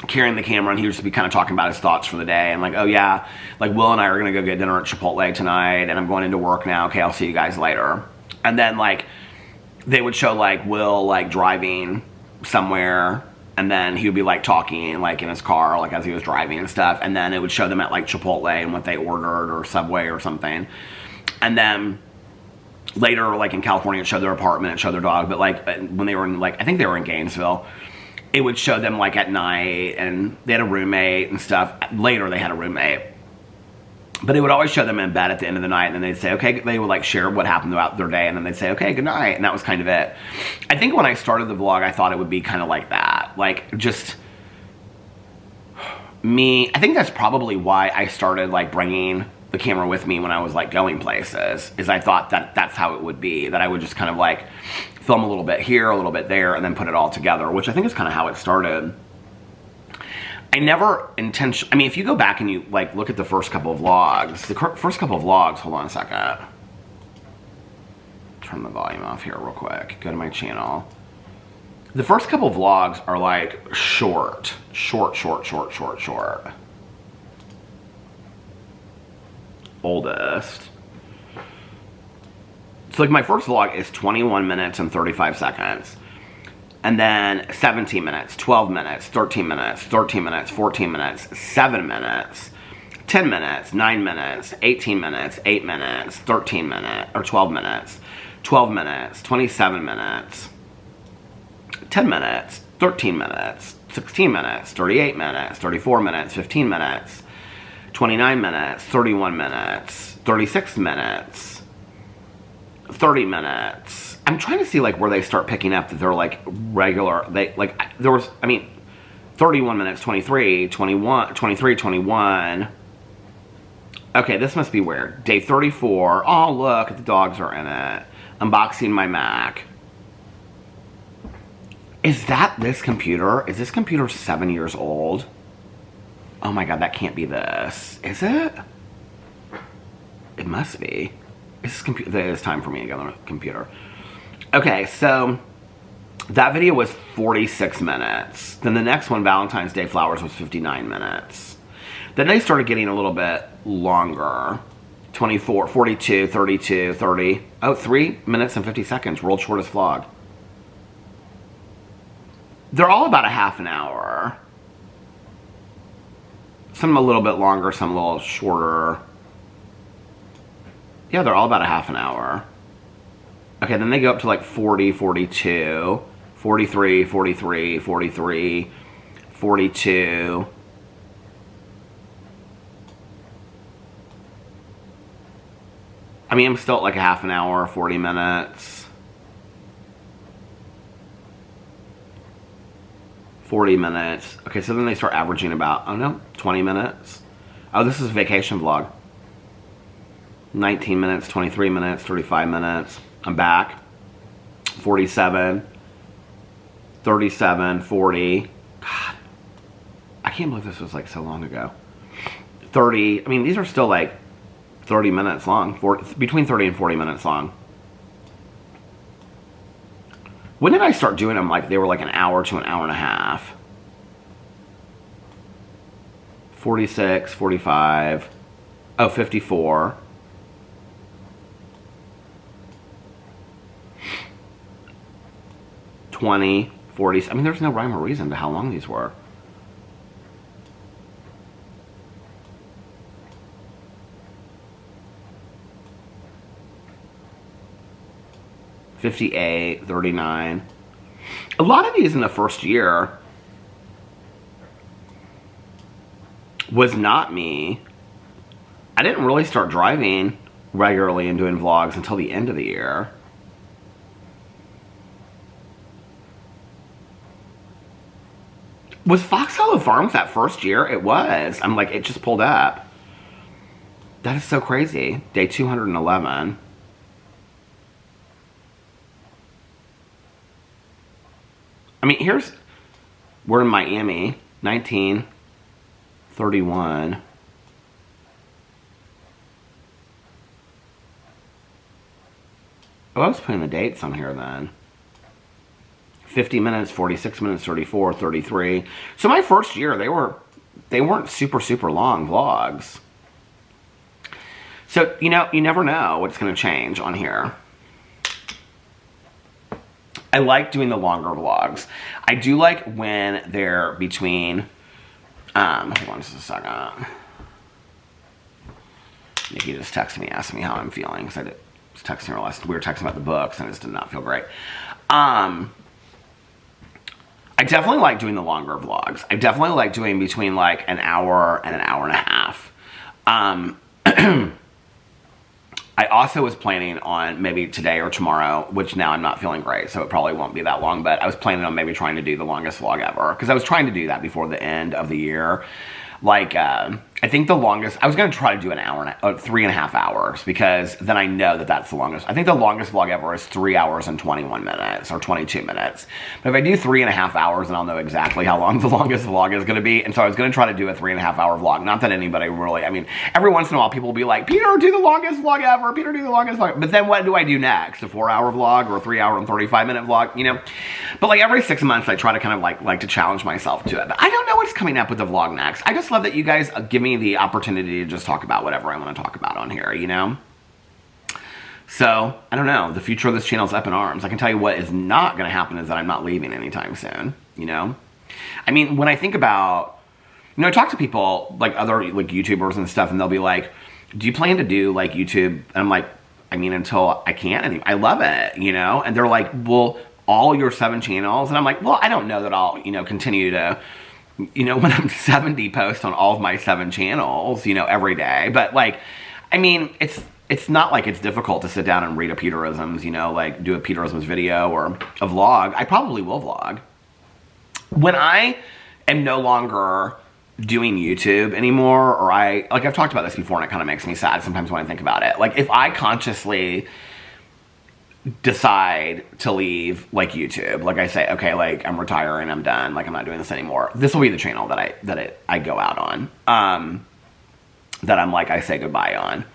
carrying the camera, and he would just be kind of talking about his thoughts for the day. And like, oh yeah, like Will and I are going to go get dinner at Chipotle tonight, and I'm going into work now. Okay, I'll see you guys later. And then like they would show like Will like driving somewhere, and then he would be like talking like in his car like as he was driving and stuff. And then it would show them at like Chipotle and what they ordered or Subway or something. And then later, like in California, it showed their apartment, it showed their dog. But like when they were in like, I think they were in Gainesville, it would show them like at night, and they had a roommate and stuff. Later they had a roommate, but it would always show them in bed at the end of the night, and then they'd say, okay, they would like share what happened throughout their day, and then they'd say, okay, good night, and that was kind of it. I think when I started the vlog, I thought it would be kind of like that, like just me. I think that's probably why I started like bringing the camera with me when I was like going places, is I thought that that's how it would be, that I would just kind of like film a little bit here, a little bit there, and then put it all together, which I think is kind of how it started. I never I mean, if you go back and you like look at the first couple of vlogs, hold on a second. Turn the volume off here real quick. Go to my channel. The first couple of vlogs are like short. Oldest. So like my first vlog is 21 minutes and 35 seconds. And then 17 minutes, 12 minutes, 13 minutes, 13 minutes, 14 minutes, 7 minutes, 10 minutes, 9 minutes, 18 minutes, 8 minutes, 13 minutes, or 12 minutes, 12 minutes, 27 minutes, 10 minutes, 13 minutes, 16 minutes, 38 minutes, 34 minutes, 15 minutes, 29 minutes, 31 minutes, 36 minutes, 30 minutes. I'm trying to see like where they start picking up that they're like regular. They like, there was, I mean, 31 minutes, 23, 21, 23, 21. Okay, this must be weird. Day 34. Oh, look, the dogs are in it. Unboxing my Mac. Is that this computer? Is this computer 7 years old? Oh my god, that can't be this. Is it? It must be. It's time for me to get on a computer. Okay, so that video was 46 minutes. Then the next one, Valentine's Day Flowers, was 59 minutes. Then they started getting a little bit longer. 24, 42, 32, 30. Oh, 3 minutes and 50 seconds. World's shortest vlog. They're all about a half an hour. Some a little bit longer, some a little shorter. Yeah, they're all about a half an hour. Okay, then they go up to like 40, 42, 43, 43, 43, 42. I mean, I'm still at like a half an hour, 40 minutes. 40 minutes. Okay, so then they start averaging about, I don't know, 20 minutes. Oh, this is a vacation vlog. 19 minutes, 23 minutes, 35 minutes. I'm back. 47, 37, 40. God, I can't believe this was like so long ago. 30, I mean, these are still like 30 minutes long, between 30 and 40 minutes long. When did I start doing them like they were like an hour to an hour and a half? 46, 45, oh, 54. 20, 40, I mean, there's no rhyme or reason to how long these were. $58, $39. A lot of these in the first year was not me. I didn't really start driving regularly and doing vlogs until the end of the year. Was Fox Hollow Farms that first year? It was. I'm like, it just pulled up. That is so crazy. Day 211. I mean, we're in Miami, 1931. Oh, I was putting the dates on here then. 50 minutes, 46 minutes, 34, 33. So my first year, they weren't super, super long vlogs. So, you know, you never know what's going to change on here. I like doing the longer vlogs. I do like when they're between, hold on just a second. Nikki just texted me, asking me how I'm feeling, because I was texting her we were texting about the books, and I just did not feel great. I definitely like doing the longer vlogs. I definitely like doing between like an hour and a half. I also was planning on maybe today or tomorrow, which now I'm not feeling great, so it probably won't be that long, but I was planning on maybe trying to do the longest vlog ever, because I was trying to do that before the end of the year. Like, I think the longest, I was going to try to do an hour, 3.5 hours, because then I know that that's the longest. I think the longest vlog ever is 3 hours and 21 minutes, or 22 minutes. But if I do 3.5 hours, then I'll know exactly how long the longest vlog is going to be. And so I was going to try to do a 3.5 hour vlog. Not that anybody really, I mean, every once in a while people will be like, Peter, do the longest vlog ever. Peter, do the longest vlog. But then what do I do next? A 4 hour vlog or a 3 hour and 35 minute vlog, you know? But like every 6 months, I try to kind of like to challenge myself to it. But I don't know what's coming up with the vlog next. I just love that you guys give me the opportunity to just talk about whatever I want to talk about on here, you know? So, I don't know. The future of this channel is up in arms. I can tell you what is not going to happen is that I'm not leaving anytime soon, you know? I mean, when I think about, you know, I talk to people, like other like YouTubers and stuff, and they'll be like, do you plan to do like YouTube? And I'm like, I mean, until I can't anymore. I love it, you know? And they're like, well, all your 7 channels? And I'm like, well, I don't know that I'll, you know, continue to, you know, when I'm 70, post on all of my 7 channels, you know, every day. But like, I mean, it's not like it's difficult to sit down and read a Peterisms, you know, like do a Peterisms video or a vlog. I probably will vlog. When I am no longer doing YouTube anymore, or like I've talked about this before and it kind of makes me sad sometimes when I think about it. Like if I consciously decide to leave like YouTube, like I say, okay, like I'm retiring, I'm done, like I'm not doing this anymore, this will be the channel that I go out on, that I'm like, I say goodbye on.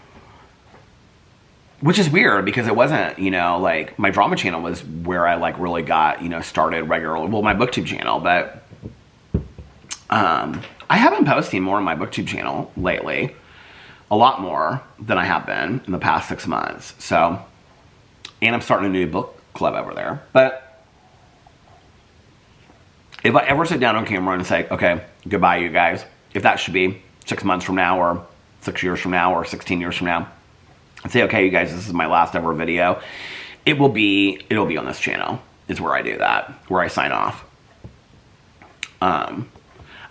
Which is weird because it wasn't, you know, like my drama channel was where I like really got, you know, started regularly, well, my booktube channel, but I have been posting more on my booktube channel lately, a lot more than I have been in the past 6 months. So, and I'm starting a new book club over there. But if I ever sit down on camera and say, okay, goodbye, you guys, if that should be 6 months from now or 6 years from now or 16 years from now, and say, okay, you guys, this is my last ever video, it'll be on this channel is where I do that, where I sign off.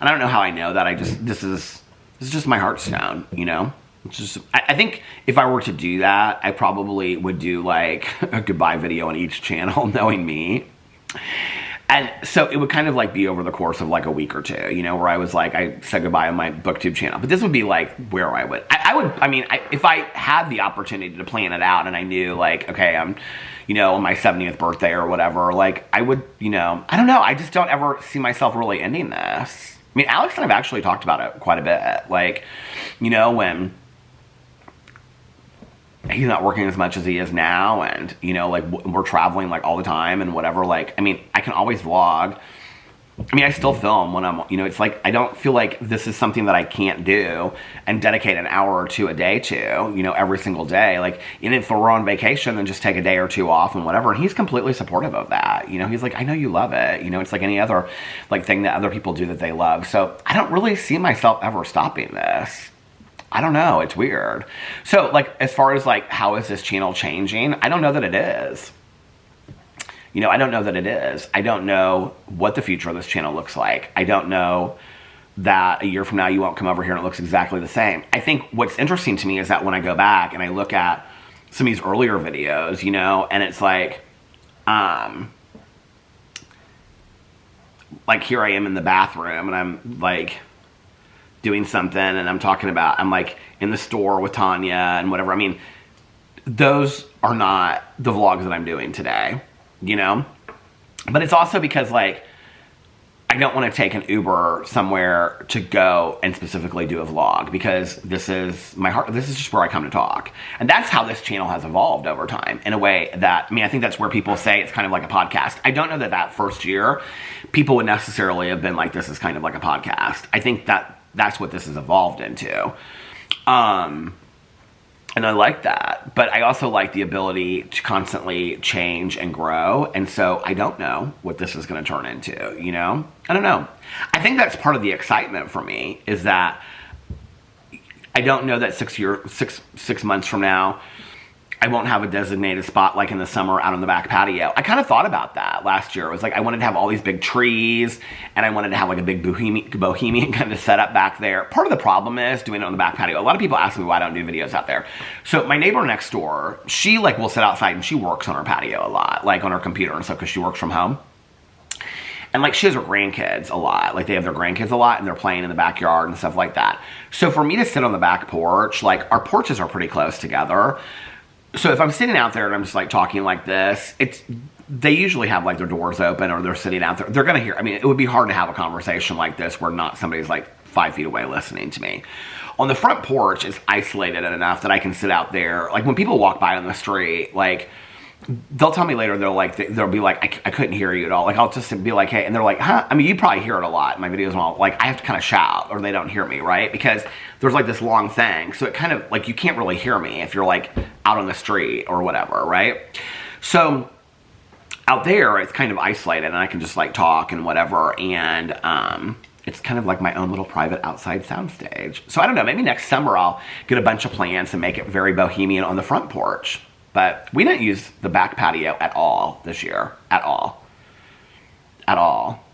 And I don't know how I know that. This is just my heartstone, you know? Just, I think if I were to do that, I probably would do like a goodbye video on each channel, knowing me. And so it would kind of like be over the course of like a week or two, you know, where I was like, I said goodbye on my booktube channel. But this would be like where I would, if I had the opportunity to plan it out and I knew like, okay, I'm, you know, on my 70th birthday or whatever, like I would, you know, I don't know. I just don't ever see myself really ending this. I mean, Alex and I have actually talked about it quite a bit. Like, you know, when he's not working as much as he is now, and you know, like we're traveling like all the time and whatever, like I mean, I can always vlog. I mean, I still film when I'm, you know, it's like I don't feel like this is something that I can't do and dedicate an hour or two a day to, you know, every single day. Like, and if we're on vacation, then just take a day or two off and whatever. And he's completely supportive of that. You know, he's like, I know you love it. You know, it's like any other like thing that other people do that they love. So I don't really see myself ever stopping this. I don't know. It's weird. So, like, as far as, like, how is this channel changing? I don't know that it is. You know, I don't know that it is. I don't know what the future of this channel looks like. I don't know that a year from now you won't come over here and it looks exactly the same. I think what's interesting to me is that when I go back and I look at some of these earlier videos, you know, and it's like here I am in the bathroom and I'm, like, doing something and I'm talking about, I'm like in the store with Tanya and whatever. I mean, those are not the vlogs that I'm doing today, you know? But it's also because like, I don't want to take an Uber somewhere to go and specifically do a vlog because this is my heart. This is just where I come to talk. And that's how this channel has evolved over time in a way that, I mean, I think that's where people say it's kind of like a podcast. I don't know that that first year people would necessarily have been like, this is kind of like a podcast. I think that that's what this has evolved into. And I like that. But I also like the ability to constantly change and grow. And so I don't know what this is going to turn into, you know? I don't know. I think that's part of the excitement for me is that I don't know that 6 months from now, I won't have a designated spot like in the summer out on the back patio. I kind of thought about that last year. It was like I wanted to have all these big trees and I wanted to have like a big bohemian kind of setup back there. Part of the problem is doing it on the back patio. A lot of people ask me why I don't do videos out there. So my neighbor next door, she like will sit outside and she works on her patio a lot, like on her computer and stuff because she works from home. And like she has her grandkids a lot. Like they have their grandkids a lot and they're playing in the backyard and stuff like that. So for me to sit on the back porch, like our porches are pretty close together. So if I'm sitting out there and I'm just like talking like this, they usually have like their doors open or they're sitting out there. They're going to hear, I mean, it would be hard to have a conversation like this where not somebody's like 5 feet away listening to me. On the front porch, it's isolated enough that I can sit out there. Like when people walk by on the street, like they'll tell me later, they'll be like, I couldn't hear you at all. Like I'll just be like, hey, and they're like, huh? I mean, you probably hear it a lot in my videos and all. Like I have to kind of shout or they don't hear me, right? Because there's like this long thing. So it kind of like, you can't really hear me if you're like out on the street or whatever, right? So out there, it's kind of isolated and I can just like talk and whatever. And it's kind of like my own little private outside soundstage. So I don't know, maybe next summer I'll get a bunch of plants and make it very bohemian on the front porch. But we didn't use the back patio at all this year. At all. At all.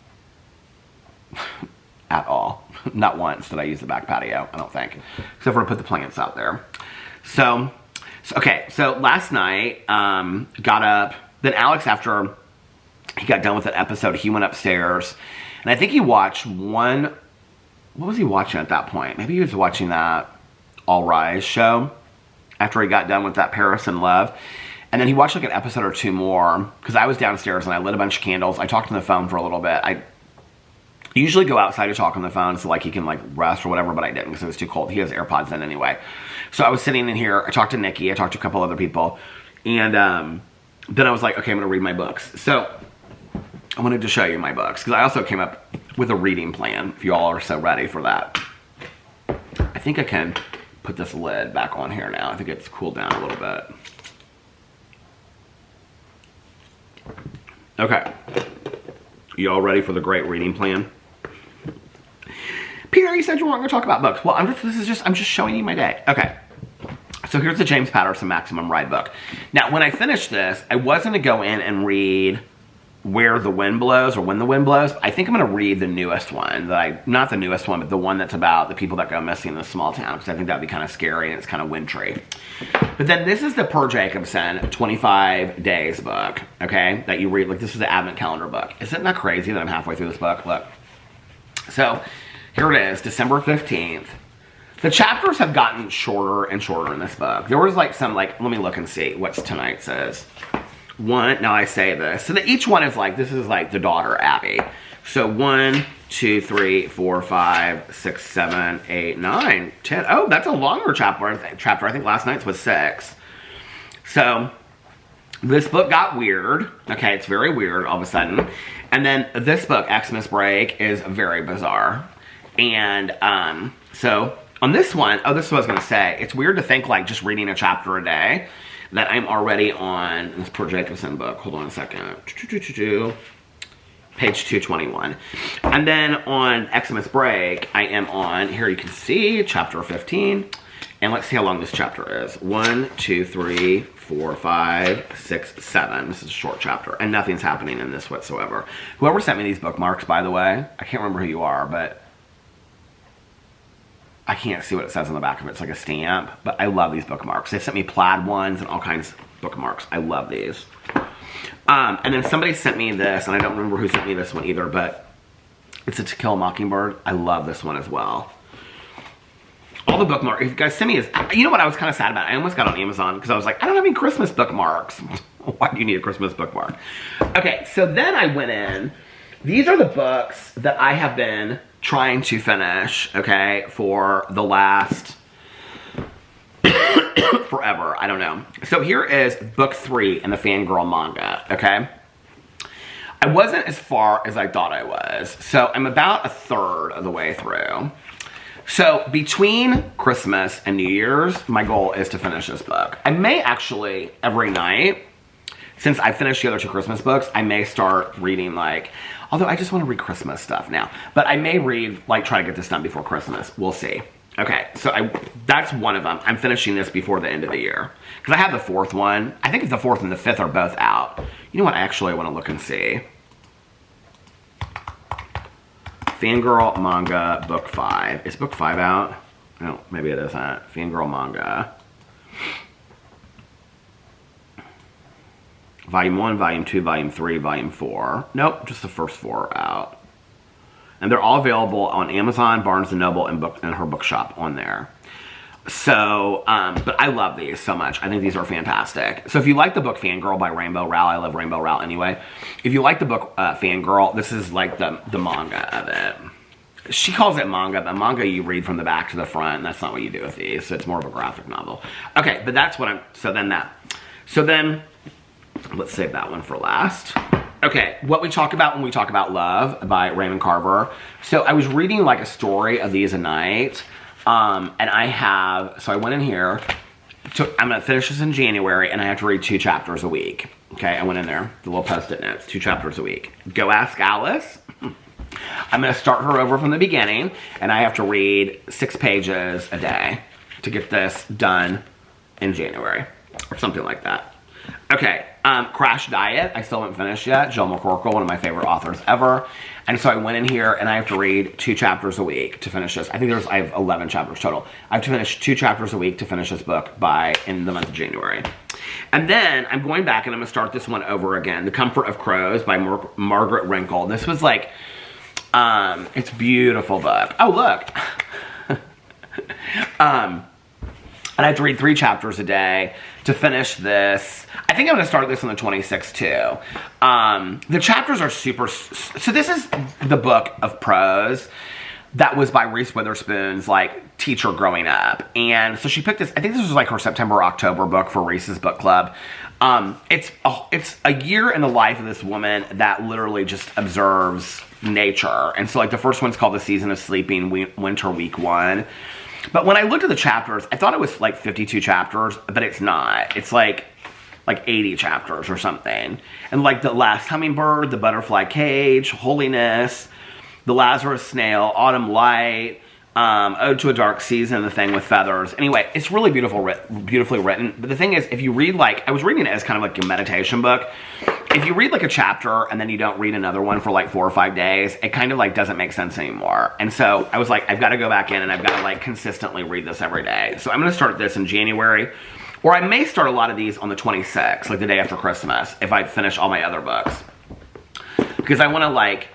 At all. Not once did I use the back patio, I don't think. Except for to put the plants out there. So okay, so last night, got up. Then Alex, after he got done with that episode, he went upstairs. And I think he watched one, what was he watching at that point? Maybe he was watching that All Rise show. After he got done with that Paris in Love. And then he watched like an episode or two more because I was downstairs and I lit a bunch of candles. I talked on the phone for a little bit. I usually go outside to talk on the phone so like he can like rest or whatever, but I didn't because it was too cold. He has AirPods in anyway. So I was sitting in here. I talked to Nikki. I talked to a couple other people. And then I was like, okay, I'm going to read my books. So I wanted to show you my books because I also came up with a reading plan if you all are so ready for that. I think I can put this lid back on here now. I think it's cooled down a little bit. Okay. You all ready for the great reading plan? Peter, you said you weren't going to talk about books. Well, I'm just showing you my day. Okay. So here's the James Patterson Maximum Ride book. Now, when I finish this, I was going to go in and read Where the Wind Blows or When the Wind Blows. I think I'm going to read the newest one. Not the newest one, but the one that's about the people that go missing in a small town, because I think that'd be kind of scary and it's kind of wintry. But then this is the Per Jacobson 25 Days book, okay, that you read. Like, this is the Advent Calendar book. Isn't that crazy that I'm halfway through this book? Look. So, here it is, December 15th. The chapters have gotten shorter and shorter in this book. There was like some, like, let me look and see what's tonight says. One, now I say this. So each one is like, this is like the daughter, Abby. So 1, 2, 3, 4, 5, 6, 7, 8, 9, 10. Oh, that's a longer chapter. I think last night's was 6. So this book got weird. Okay, it's very weird all of a sudden. And then this book, Xmas Break, is very bizarre. And so on this one, oh, this is what I was going to say. It's weird to think like just reading a chapter a day. That I'm already on this Per Jacobson book. Hold on a second. Page 221. And then on Xmas Break, I am on, here you can see, chapter 15. And let's see how long this chapter is. 1, 2, 3, 4, 5, 6, 7. This is a short chapter. And nothing's happening in this whatsoever. Whoever sent me these bookmarks, by the way, I can't remember who you are, but I can't see what it says on the back of it. It's like a stamp, but I love these bookmarks. They sent me plaid ones and all kinds of bookmarks. I love these. And then somebody sent me this, and I don't remember who sent me this one either, but it's a To Kill a Mockingbird. I love this one as well. All the bookmarks, if you guys send me this, you know what I was kind of sad about? I almost got on Amazon because I was like, I don't have any Christmas bookmarks. Why do you need a Christmas bookmark? Okay, so then I went in. These are the books that I have been trying to finish, okay, for the last forever. I don't know. So here is book 3 in the Fangirl manga, okay? I wasn't as far as I thought I was. So I'm about a third of the way through. So between Christmas and New Year's, my goal is to finish this book. I may actually, every night, since I finished the other 2 Christmas books, I may start reading like, although I just want to read Christmas stuff now. But I may read, like, try to get this done before Christmas. We'll see. Okay, so that's one of them. I'm finishing this before the end of the year. Because I have the 4th one. I think the 4th and the 5th are both out. You know what? Actually, I want to look and see. Fangirl Manga Book 5. Is Book 5 out? No, maybe it isn't. Fangirl Manga. Volume 1, Volume 2, Volume 3, Volume 4. Nope, just the first 4 are out. And they're all available on Amazon, Barnes & Noble, and her bookshop on there. So, but I love these so much. I think these are fantastic. So if you like the book Fangirl by Rainbow Rowell, I love Rainbow Rowell anyway. If you like the book Fangirl, this is like the manga of it. She calls it manga, but manga you read from the back to the front, and that's not what you do with these. So it's more of a graphic novel. Okay, but that's what so then, let's save that one for last. Okay, what we talk about when we talk about love by Raymond Carver. So I was reading like a story of these a night, and so I went in here, I'm gonna finish this in January, and I have to read 2 chapters a week. Okay, I went in there, the little post-it notes, 2 chapters a week. Go Ask Alice. I'm gonna start her over from the beginning, and I have to read 6 pages a day to get this done in January, or something like that. Okay, Crash Diet, I still haven't finished yet. Jill McCorkle, one of my favorite authors ever. And so I went in here and I have to read 2 chapters a week to finish this. I have 11 chapters total. I have to finish 2 chapters a week to finish this book in the month of January. And then I'm going back and I'm gonna start this one over again. The Comfort of Crows by Margaret Wrinkle. This was like, it's a beautiful book. Oh, look. And I have to read 3 chapters a day to finish this. I think I'm going to start this on the 26th too. The chapters are super... So this is the book of prose that was by Reese Witherspoon's like teacher growing up. And so she picked this, I think this was like her September or October book for Reese's book club. It's a year in the life of this woman that literally just observes nature. And so like the first one's called The Season of Sleeping, Winter Week 1. But when I looked at the chapters, I thought it was like 52 chapters, but it's not. It's like 80 chapters or something. And like The Last Hummingbird, The Butterfly Cage, Holiness, The Lazarus Snail, Autumn Light, Ode to a Dark Season, The Thing with Feathers. Anyway, it's really beautifully written. But the thing is, if you read, like, I was reading it as kind of like a meditation book. If you read like a chapter and then you don't read another one for like 4 or 5 days, it kind of like doesn't make sense anymore. And so I was like, I've got to go back in and I've got to like consistently read this every day. So I'm going to start this in January, or I may start a lot of these on the 26th, like the day after Christmas, if I finish all my other books. Because I want to like,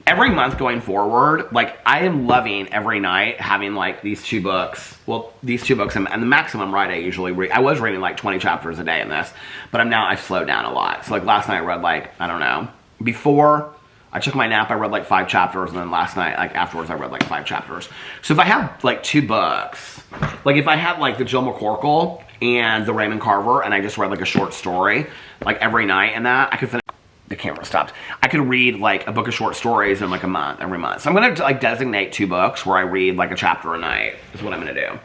every month going forward, like, I am loving every night having, like, these 2 books. Well, these 2 books, and the maximum I usually read. I was reading, like, 20 chapters a day in this, but I've slowed down a lot. So, like, last night I read, like, I don't know. Before I took my nap, I read, like, 5 chapters, and then last night, like, afterwards, I read, like, 5 chapters. So if I have, like, 2 books, like, if I have, like, the Jill McCorkle and the Raymond Carver, and I just read, like, a short story, like, every night, and that, I could finish. The camera stopped. I could read like a book of short stories in like a month, every month. So I'm going to like designate 2 books where I read like a chapter a night is what I'm going to do.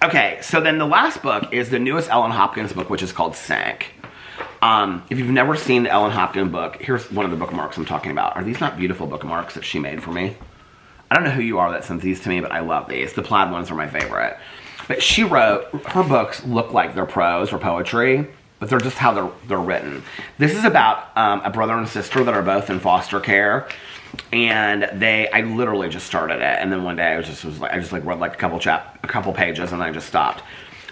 Okay, so then the last book is the newest Ellen Hopkins book, which is called Sink. If you've never seen the Ellen Hopkins book, here's one of the bookmarks I'm talking about. Are these not beautiful bookmarks that she made for me? I don't know who you are that sent these to me, but I love these. The plaid ones are my favorite. But she wrote, her books look like they're prose or poetry, but they're just how they're written. This is about a brother and sister that are both in foster care, and I literally just started it, and then one day I just read like a couple pages, and I just stopped.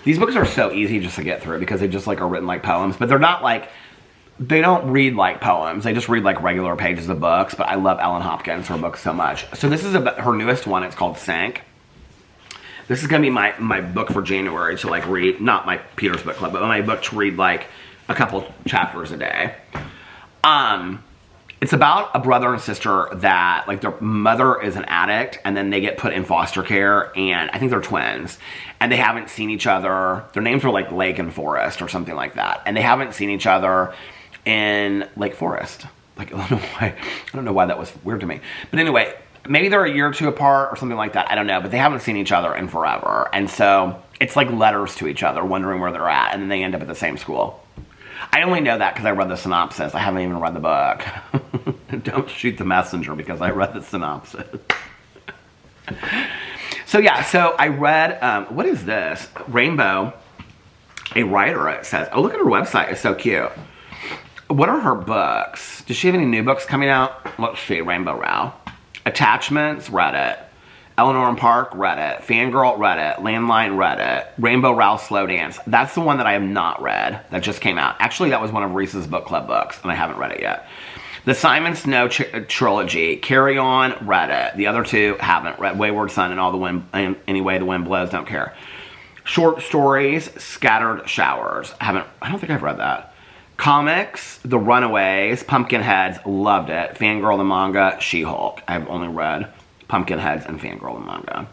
These books are so easy just to get through because they just like are written like poems, but they're not like, they don't read like poems. They just read like regular pages of books. But I love Ellen Hopkins, her books so much. So this is about her newest one. It's called Sink. This is going to be my book for January to like read, not my Peter's Book Club, but my book to read like a couple chapters a day. It's about a brother and sister that like their mother is an addict and then they get put in foster care, and I think they're twins and they haven't seen each other. Their names are like Lake and Forest or something like that. And they haven't seen each other in Lake Forest. Like, I don't know why that was weird to me. But anyway, maybe they're a year or 2 apart or something like that. I don't know, but they haven't seen each other in forever. And so it's like letters to each other, wondering where they're at, and then they end up at the same school. I only know that because I read the synopsis. I haven't even read the book. Don't shoot the messenger because I read the synopsis. So yeah, so I read, what is this? Rainbow, a writer, it says. Oh, look at her website. It's so cute. What are her books? Does she have any new books coming out? Let's see, Rainbow Rowell. Attachments, read it. Eleanor and Park, read it. Fangirl, read it. Landline, read it. Rainbow Rowell Slow Dance. That's the one that I have not read. That just came out. Actually, that was one of Reese's book club books, and I haven't read it yet. The Simon Snow trilogy. Carry On, read it. The other 2, haven't read. Wayward Son and All the Wind, Any Way the Wind Blows, don't care. Short stories, Scattered Showers. I don't think I've read that. Comics, The Runaways, Pumpkinheads, loved it. Fangirl the manga, She-Hulk. I've only read Pumpkinheads and Fangirl the manga.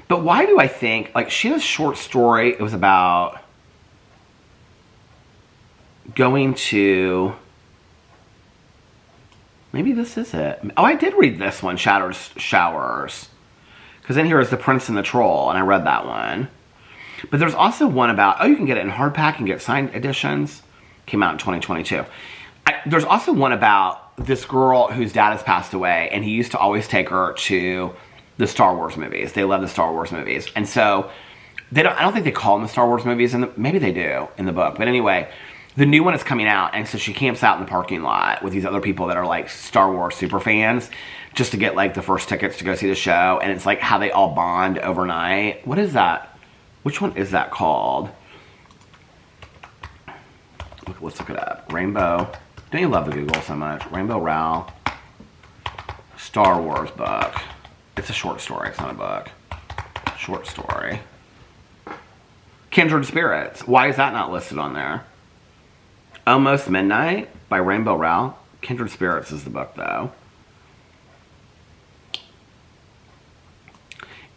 But why do I think, like, she has a short story. It was about going to, maybe this is it. Oh, I did read this one, Shattered Showers. Because in here is The Prince and the Troll, and I read that one. But there's also one about, oh, you can get it in hardback and get signed editions. Came out in 2022. There's also one about this girl whose dad has passed away, and he used to always take her to the Star Wars movies. They love the Star Wars movies. And so, I don't think they call them the Star Wars movies, maybe they do in the book. But anyway, the new one is coming out, and so she camps out in the parking lot with these other people that are like Star Wars super fans, just to get like the first tickets to go see the show. And it's like how they all bond overnight. What is that? Which one is that called? Let's look it up. Rainbow. Don't you love the Google so much? Rainbow Rowell. Star Wars book. It's a short story. It's not a book. Short story. Kindred Spirits. Why is that not listed on there? Almost Midnight by Rainbow Rowell. Kindred Spirits is the book, though.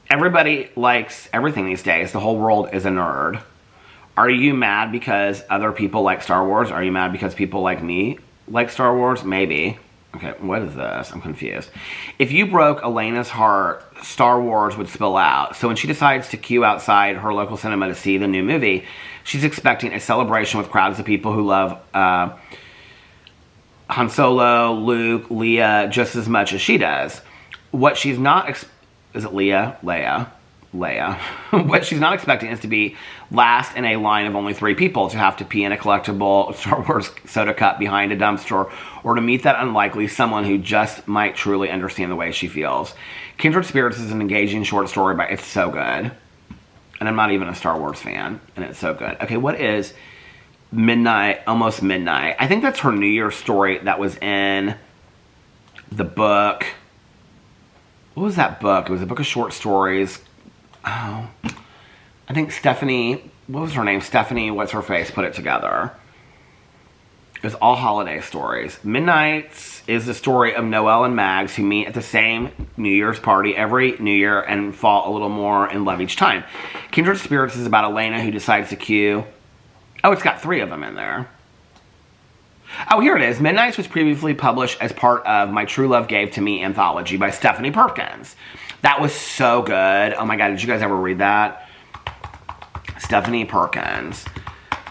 Everybody likes everything these days. The whole world is a nerd. Are you mad because other people like Star Wars? Are you mad because people like me like Star Wars? Maybe. Okay, what is this? I'm confused. If you broke Elena's heart, Star Wars would spill out. So when she decides to queue outside her local cinema to see the new movie, she's expecting a celebration with crowds of people who love Han Solo, Luke, Leia just as much as she does. What she's not is it Leia? Leia. What she's not expecting is to be last in a line of only 3 people, to have to pee in a collectible Star Wars soda cup behind a dumpster, or to meet that unlikely someone who just might truly understand the way she feels. Kindred Spirits is an engaging short story, but it's so good. And I'm not even a Star Wars fan, and it's so good. Okay, what is Midnight, Almost Midnight? I think that's her New Year's story that was in the book. What was that book? It was a book of short stories. Oh, I think Stephanie, what was her name? Stephanie, what's her face, put it together. It was all holiday stories. Midnights is the story of Noelle and Mags, who meet at the same New Year's party every New Year and fall a little more in love each time. Kindred Spirits is about Elena, who decides to queue. Oh, it's got 3 of them in there. Oh, here it is. Midnights was previously published as part of My True Love Gave to Me anthology by Stephanie Perkins. That was so good. Oh my God, did you guys ever read that? Stephanie Perkins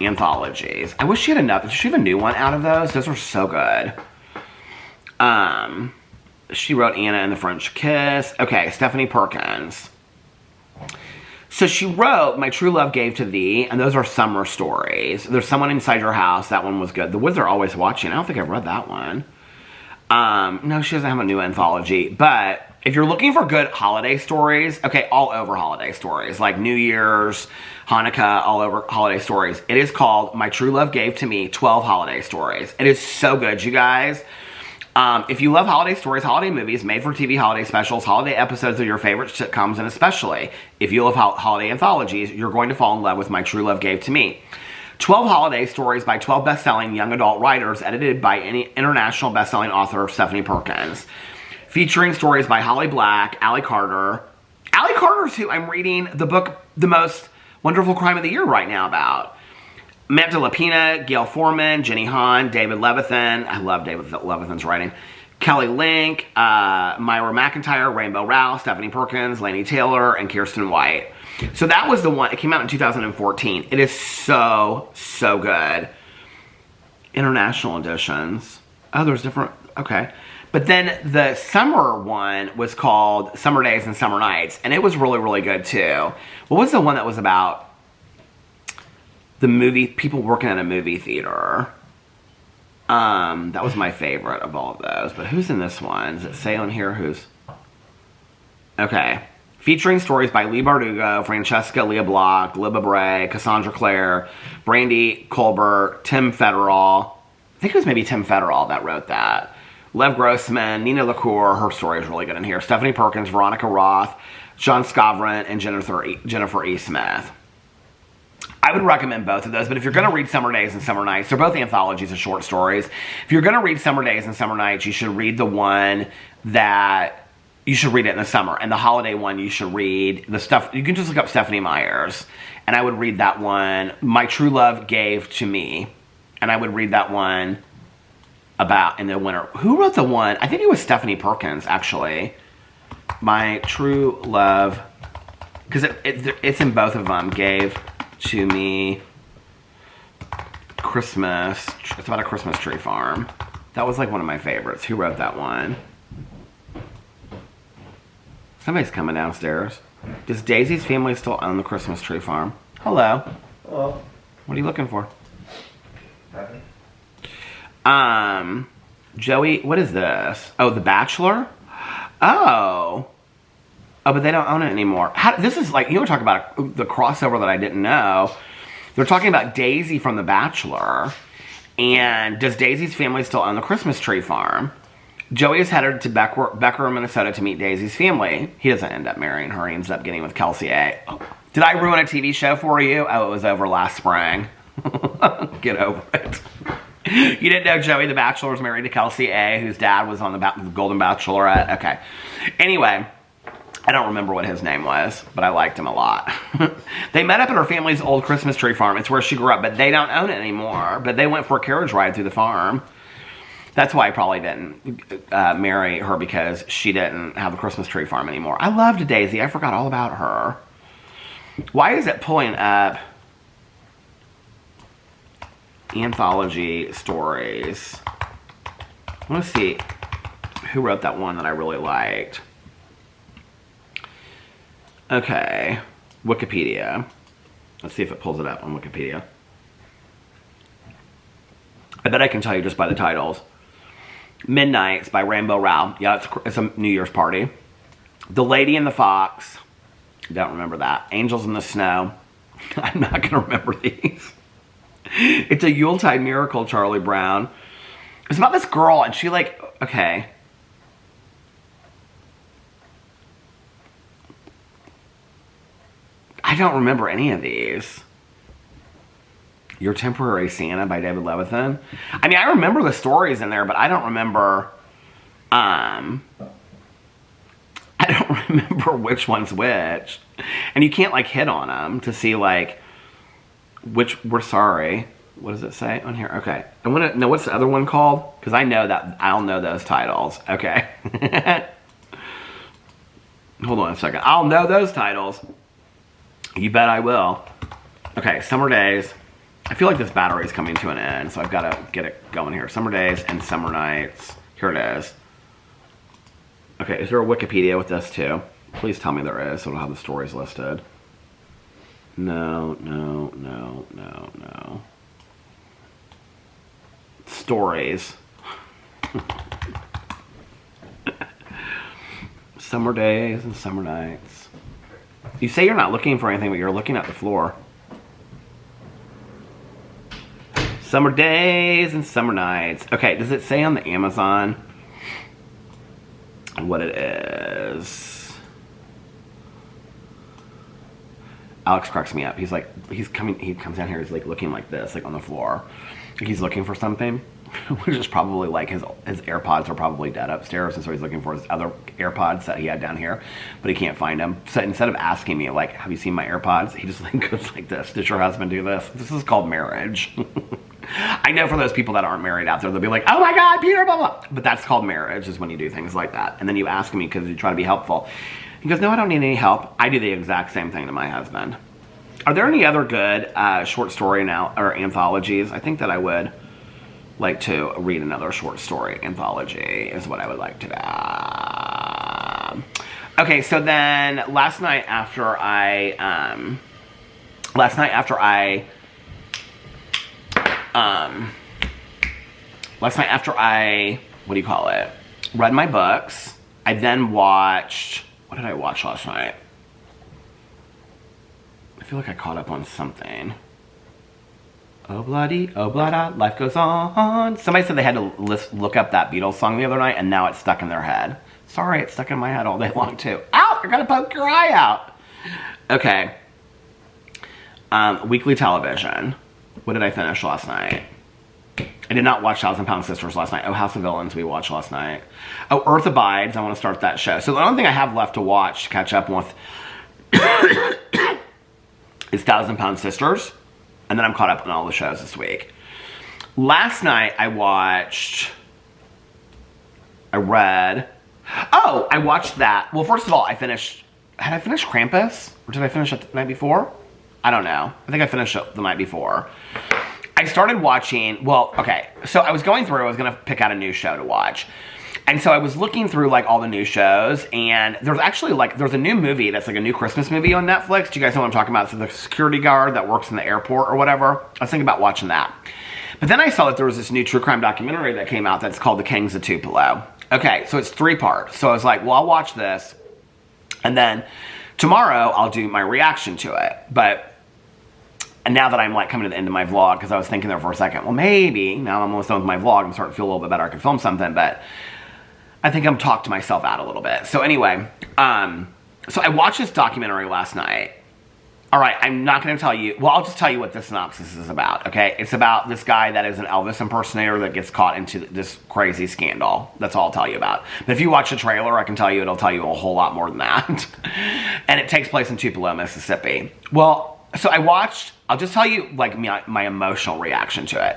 anthologies. I wish she had enough. Did she have a new one out of those? Those were so good. She wrote Anna and the French Kiss. Okay, Stephanie Perkins. So she wrote My True Love Gave to Thee, and those are summer stories. There's Someone Inside Your House. That one was good. The Woods Are Always Watching. I don't think I've read that one. No, she doesn't have a new anthology. But if you're looking for good holiday stories, okay, all over holiday stories, like New Year's, Hanukkah, all over holiday stories, it is called My True Love Gave to Me, 12 Holiday Stories. It is so good, you guys. If you love holiday stories, holiday movies, made-for-TV holiday specials, holiday episodes of your favorite sitcoms, and especially if you love holiday anthologies, you're going to fall in love with My True Love Gave to Me. 12 holiday stories by 12 best-selling young adult writers, edited by any international best-selling author Stephanie Perkins. Featuring stories by Holly Black, Allie Carter. Allie Carter's who I'm reading the book, The Most Wonderful Crime of the Year right now about. Matt DeLapina, Gail Foreman, Jenny Han, David Levithan. I love David Levithan's writing. Kelly Link, Myra McIntyre, Rainbow Rowell, Stephanie Perkins, Lainey Taylor, and Kirsten White. So that was the one. It came out in 2014. It is so, so good. International editions. Oh, there's different. Okay. But then the summer one was called Summer Days and Summer Nights. And it was really, really good too. What was the one that was about the movie, people working at a movie theater? That was my favorite of all of those. But who's in this one? Does it say on here who's? Okay. Featuring stories by Lee Bardugo, Francesca Leah Block, Libba Bray, Cassandra Clare, Brandy Colbert, Tim Federal. I think it was maybe Tim Federal that wrote that. Lev Grossman, Nina LaCour, her story is really good in here. Stephanie Perkins, Veronica Roth, John Scavran, and Jennifer E. Smith. I would recommend both of those, but if you're going to read Summer Days and Summer Nights, they're both anthologies of short stories. If you're going to read Summer Days and Summer Nights, you should read the one that, you should read it in the summer. And the holiday one, you should read the stuff, you can just look up Stephanie Myers, and I would read that one, My True Love Gave to Me, and I would read that one about in the winter. Who wrote the one? I think it was Stephanie Perkins, actually. My True Love, because it's in both of them, Gave to Me Christmas. It's about a Christmas tree farm. That was like one of my favorites. Who wrote that one? Somebody's coming downstairs. Does Daisy's family still own the Christmas tree farm? Hello. Hello. What are you looking for? Nothing. Joey, what is this? Oh, The Bachelor? Oh, but they don't own it anymore. This is like, you were talking about the crossover that I didn't know. They're talking about Daisy from The Bachelor. And does Daisy's family still own the Christmas tree farm? Joey is headed to Becker, Minnesota to meet Daisy's family. He doesn't end up marrying her. He ends up getting with Kelsey A. Oh, did I ruin a TV show for you? Oh, it was over last spring. Get over it. You didn't know Joey the Bachelor was married to Kelsey A, whose dad was on the Golden Bachelorette? Okay. Anyway, I don't remember what his name was, but I liked him a lot. They met up at her family's old Christmas tree farm. It's where she grew up, but they don't own it anymore. But they went for a carriage ride through the farm. That's why I probably didn't marry her, because she didn't have the Christmas tree farm anymore. I loved Daisy. I forgot all about her. Why is it pulling up anthology stories? I want to see who wrote that one that I really liked. Okay. Wikipedia. Let's see if it pulls it up on Wikipedia. I bet I can tell you just by the titles. Midnights by Rainbow Rowell. Yeah, it's a New Year's party. The Lady and the Fox. Don't remember that. Angels in the Snow. I'm not going to remember these. It's a Yuletide Miracle, Charlie Brown. It's about this girl, and she like, okay. I don't remember any of these. Your Temporary Santa by David Levithan. I mean, I remember the stories in there, but I don't remember, I don't remember which one's which. And you can't, like, hit on them to see, like, which, we're sorry. What does it say on here? Okay. I want to know, what's the other one called? Because I know that, I'll know those titles. Okay. Hold on a second. I'll know those titles. You bet I will. Okay, Summer Days. I feel like this battery is coming to an end, so I've got to get it going here. Summer Days and Summer Nights. Here it is. Okay, is there a Wikipedia with this too? Please tell me there is, so it'll have the stories listed. No, no, no, no, no. Stories. Summer Days and Summer Nights. You say you're not looking for anything, but you're looking at the floor. Summer Days and Summer Nights. Okay, does it say on the Amazon what it is? Alex cracks me up. He's like, he comes down here, he's like looking like this, like on the floor. Like he's looking for something, which is probably like his AirPods are probably dead upstairs, and so he's looking for his other AirPods that he had down here, but he can't find them. So instead of asking me, like, have you seen my AirPods? He just like goes like this. Does your husband do this? This is called marriage. I know for those people that aren't married out there, they'll be like, oh my God, Peter, blah, blah. But that's called marriage, is when you do things like that. And then you ask me because you try to be helpful. He goes, no, I don't need any help. I do the exact same thing to my husband. Are there any other good short story now or anthologies? I think that I would like to read another short story anthology is what I would like to do. Okay, so then last night after I what do you call it? Read my books. I then watched, what did I watch last night? I feel like I caught up on something. Oh bloody, oh blada, life goes on. Somebody said they had to look up that Beatles song the other night, and now it's stuck in their head. Sorry, it's stuck in my head all day long too. Ow, you're gonna poke your eye out. Okay. Weekly television. What did I finish last night? I did not watch 1,000-Pound Sisters last night. Oh, House of Villains we watched last night. Oh, Earth Abides, I want to start that show. So the only thing I have left to watch, to catch up with, is 1,000-Pound Sisters. And then I'm caught up on all the shows this week. Last night I watched that. Well, first of all, had I finished Krampus? Or did I finish it the night before? I don't know. I think I finished it the night before. I started watching, well, okay. So I was going through, I was going to pick out a new show to watch. And so I was looking through like all the new shows, and there's actually like, there's a new movie that's like a new Christmas movie on Netflix. Do you guys know what I'm talking about? So the security guard that works in the airport or whatever. I was thinking about watching that. But then I saw that there was this new true crime documentary that came out that's called The Kings of Tupelo. Okay, so it's 3 parts. So I was like, well, I'll watch this, and then tomorrow I'll do my reaction to it. And now that I'm like coming to the end of my vlog, because I was thinking there for a second, well, maybe now I'm almost done with my vlog, I'm starting to feel a little bit better, I can film something, but I think I'm talked myself out a little bit. So anyway, so I watched this documentary last night. All right, I'm not going to tell you, well, I'll just tell you what the synopsis is about, okay? It's about this guy that is an Elvis impersonator that gets caught into this crazy scandal. That's all I'll tell you about. But if you watch the trailer, I can tell you it'll tell you a whole lot more than that. And it takes place in Tupelo, Mississippi. Well, so I'll just tell you like my emotional reaction to it.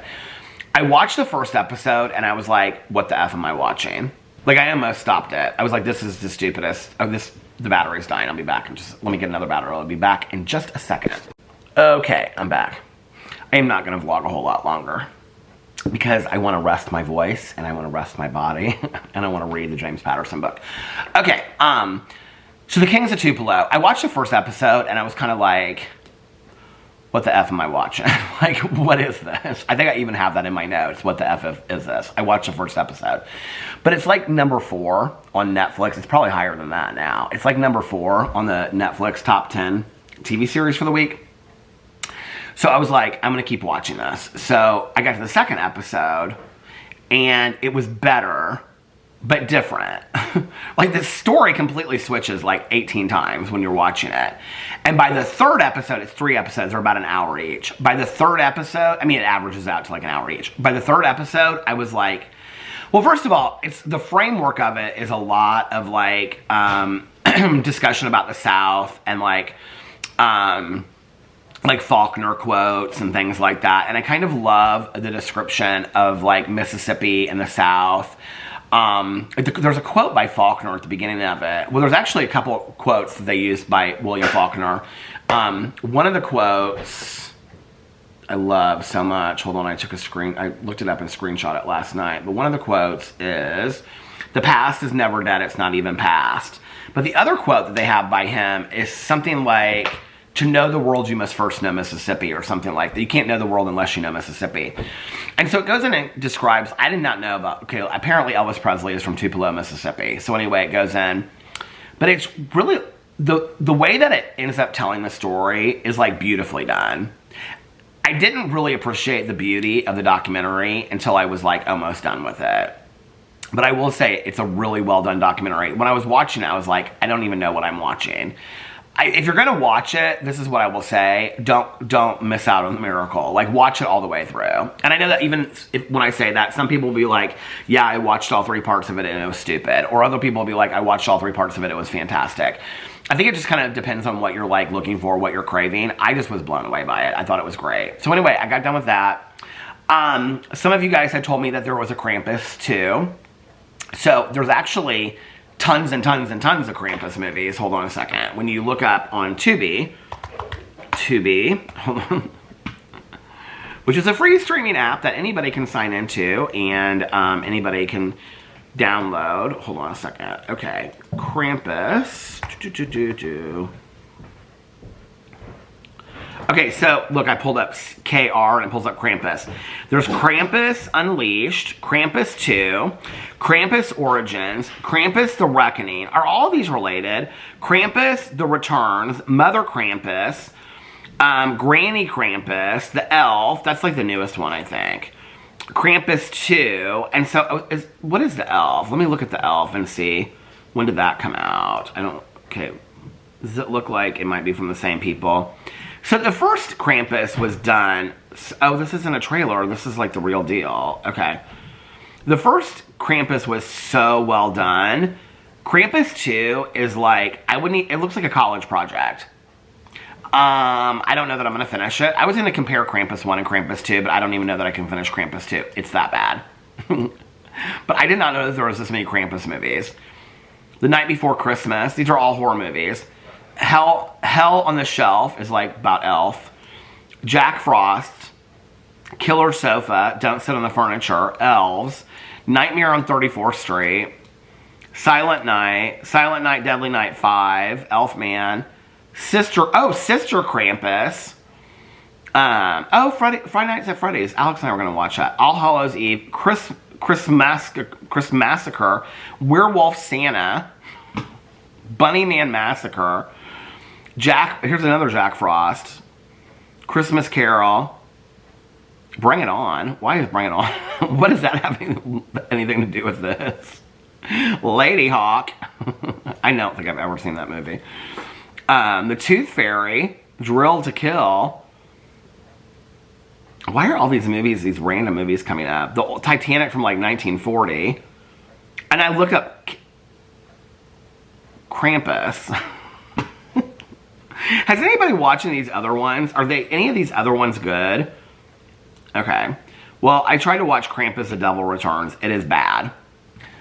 I watched the first episode and I was like, what the F am I watching? Like I almost stopped it. I was like, this is the stupidest. Oh, the battery's dying. I'll be back. Let me get another battery. I'll be back in just a second. Okay, I'm back. I am not going to vlog a whole lot longer because I want to rest my voice and I want to rest my body and I want to read the James Patterson book. Okay, So The Kings of Tupelo. I watched the first episode and I was kind of like, what the F am I watching? Like, what is this? I think I even have that in my notes. What the F is this? I watched the first episode. But it's like number 4 on Netflix. It's probably higher than that now. It's like number 4 on the Netflix top 10 TV series for the week. So I was like, I'm going to keep watching this. So I got to the second episode and it was better, but different. Like the story completely switches like 18 times when you're watching it. And by the third episode, it's 3 episodes, they're about an hour each. By the third episode, I mean, it averages out to like an hour each. By the third episode, I was like, well, first of all, it's the framework of it is a lot of like discussion about the South and like Faulkner quotes and things like that. And I kind of love the description of like Mississippi and the South. There's a quote by Faulkner at the beginning of it. Well, there's actually a couple of quotes that they used by William Faulkner. One of the quotes I love so much. Hold on, I looked it up and screenshot it last night. But one of the quotes is, "The past is never dead, it's not even past." But the other quote that they have by him is something like, "To know the world, you must first know Mississippi," or something like that. You can't know the world unless you know Mississippi. And so it goes in and describes, I did not know about, okay, apparently Elvis Presley is from Tupelo, Mississippi. So anyway, it goes in. But it's really, the way that it ends up telling the story is like beautifully done. I didn't really appreciate the beauty of the documentary until I was like almost done with it. But I will say it's a really well done documentary. When I was watching it, I was like, I don't even know what I'm watching. If you're gonna watch it, this is what I will say: don't miss out on the miracle. Like, watch it all the way through. And I know that even when I say that, some people will be like, "Yeah, I watched all 3 parts of it and it was stupid," or other people will be like, "I watched all 3 parts of it, it was fantastic." I think it just kind of depends on what you're like looking for, what you're craving. I just was blown away by it. I thought it was great. So anyway, I got done with that. Some of you guys had told me that there was a Krampus too. So there's actually tons and tons and tons of Krampus movies. Hold on a second. When you look up on Tubi, hold on, which is a free streaming app that anybody can sign into and anybody can download. Hold on a second. Okay, Krampus. Okay, so look, I pulled up KR and it pulls up Krampus. There's Krampus Unleashed, Krampus 2, Krampus Origins, Krampus The Reckoning. Are all these related? Krampus The Returns, Mother Krampus, Granny Krampus, The Elf. That's like the newest one, I think. Krampus 2. And so, what is The Elf? Let me look at The Elf and see. When did that come out? Okay. Does it look like it might be from the same people? So the first Krampus was done, oh, this isn't a trailer, this is like the real deal. Okay. The first Krampus was so well done. Krampus 2 is like, it looks like a college project. I don't know that I'm going to finish it. I was going to compare Krampus 1 and Krampus 2, but I don't even know that I can finish Krampus 2. It's that bad. But I did not know that there was this many Krampus movies. The Night Before Christmas, these are all horror movies. Hell on the Shelf is like about Elf. Jack Frost, Killer Sofa, Don't Sit on the Furniture, Elves, Nightmare on 34th Street, Silent Night, Deadly Night 5, Elfman, Sister Krampus, Friday Nights at Freddy's. Alex and I were going to watch that. All Hallows Eve, Chris Massacre, Werewolf Santa, Bunny Man Massacre, here's another Jack Frost, Christmas Carol, Bring It On. Why is Bring It On? What does that have anything to do with this? Lady Hawk. I don't think I've ever seen that movie. The Tooth Fairy, Drill to Kill. Why are all these random movies coming up? The Titanic from like 1940. And I look up Krampus. Has anybody watching these other ones? Are any of these other ones good? Okay. Well, I tried to watch Krampus The Devil Returns. It is bad.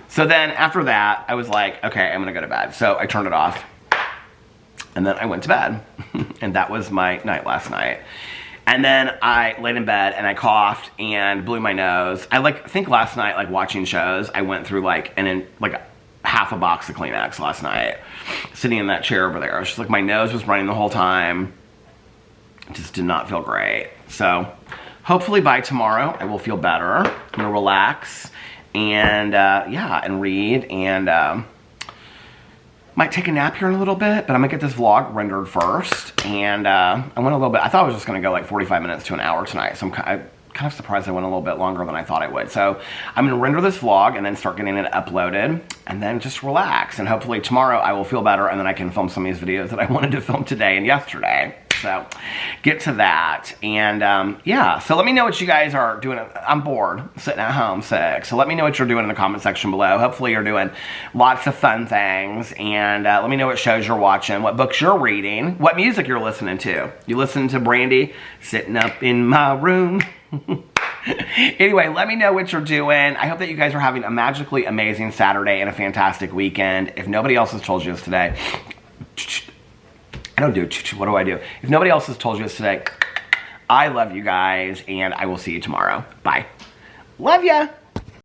So then after that, I was like, okay, I'm going to go to bed. So I turned it off. And then I went to bed. And that was my night last night. And then I laid in bed and I coughed and blew my nose. I think last night, like watching shows, I went through half a box of Kleenex last night, sitting in that chair over there. It's just like my nose was running the whole time. Just did not feel great. So hopefully by tomorrow I will feel better. I'm gonna relax and yeah, and read, and might take a nap here in a little bit, but I'm gonna get this vlog rendered first. And I went a little bit, I thought I was just gonna go like 45 minutes to an hour tonight, so I'm kind of surprised I went a little bit longer than I thought I would. So I'm gonna render this vlog and then start getting it uploaded, and then just relax. And hopefully tomorrow I will feel better, and then I can film some of these videos that I wanted to film today and yesterday. So get to that. And yeah, so let me know what you guys are doing. I'm bored, sitting at home sick. So let me know what you're doing in the comment section below. Hopefully you're doing lots of fun things. And let me know what shows you're watching, what books you're reading, what music you're listening to. You listen to Brandy, Sitting Up in My Room. Anyway, let me know what you're doing. I hope that you guys are having a magically amazing Saturday and a fantastic weekend. If nobody else has told you this today, I don't do it. What do I do? If nobody else has told you this today, I love you guys, and I will see you tomorrow. Bye. Love ya.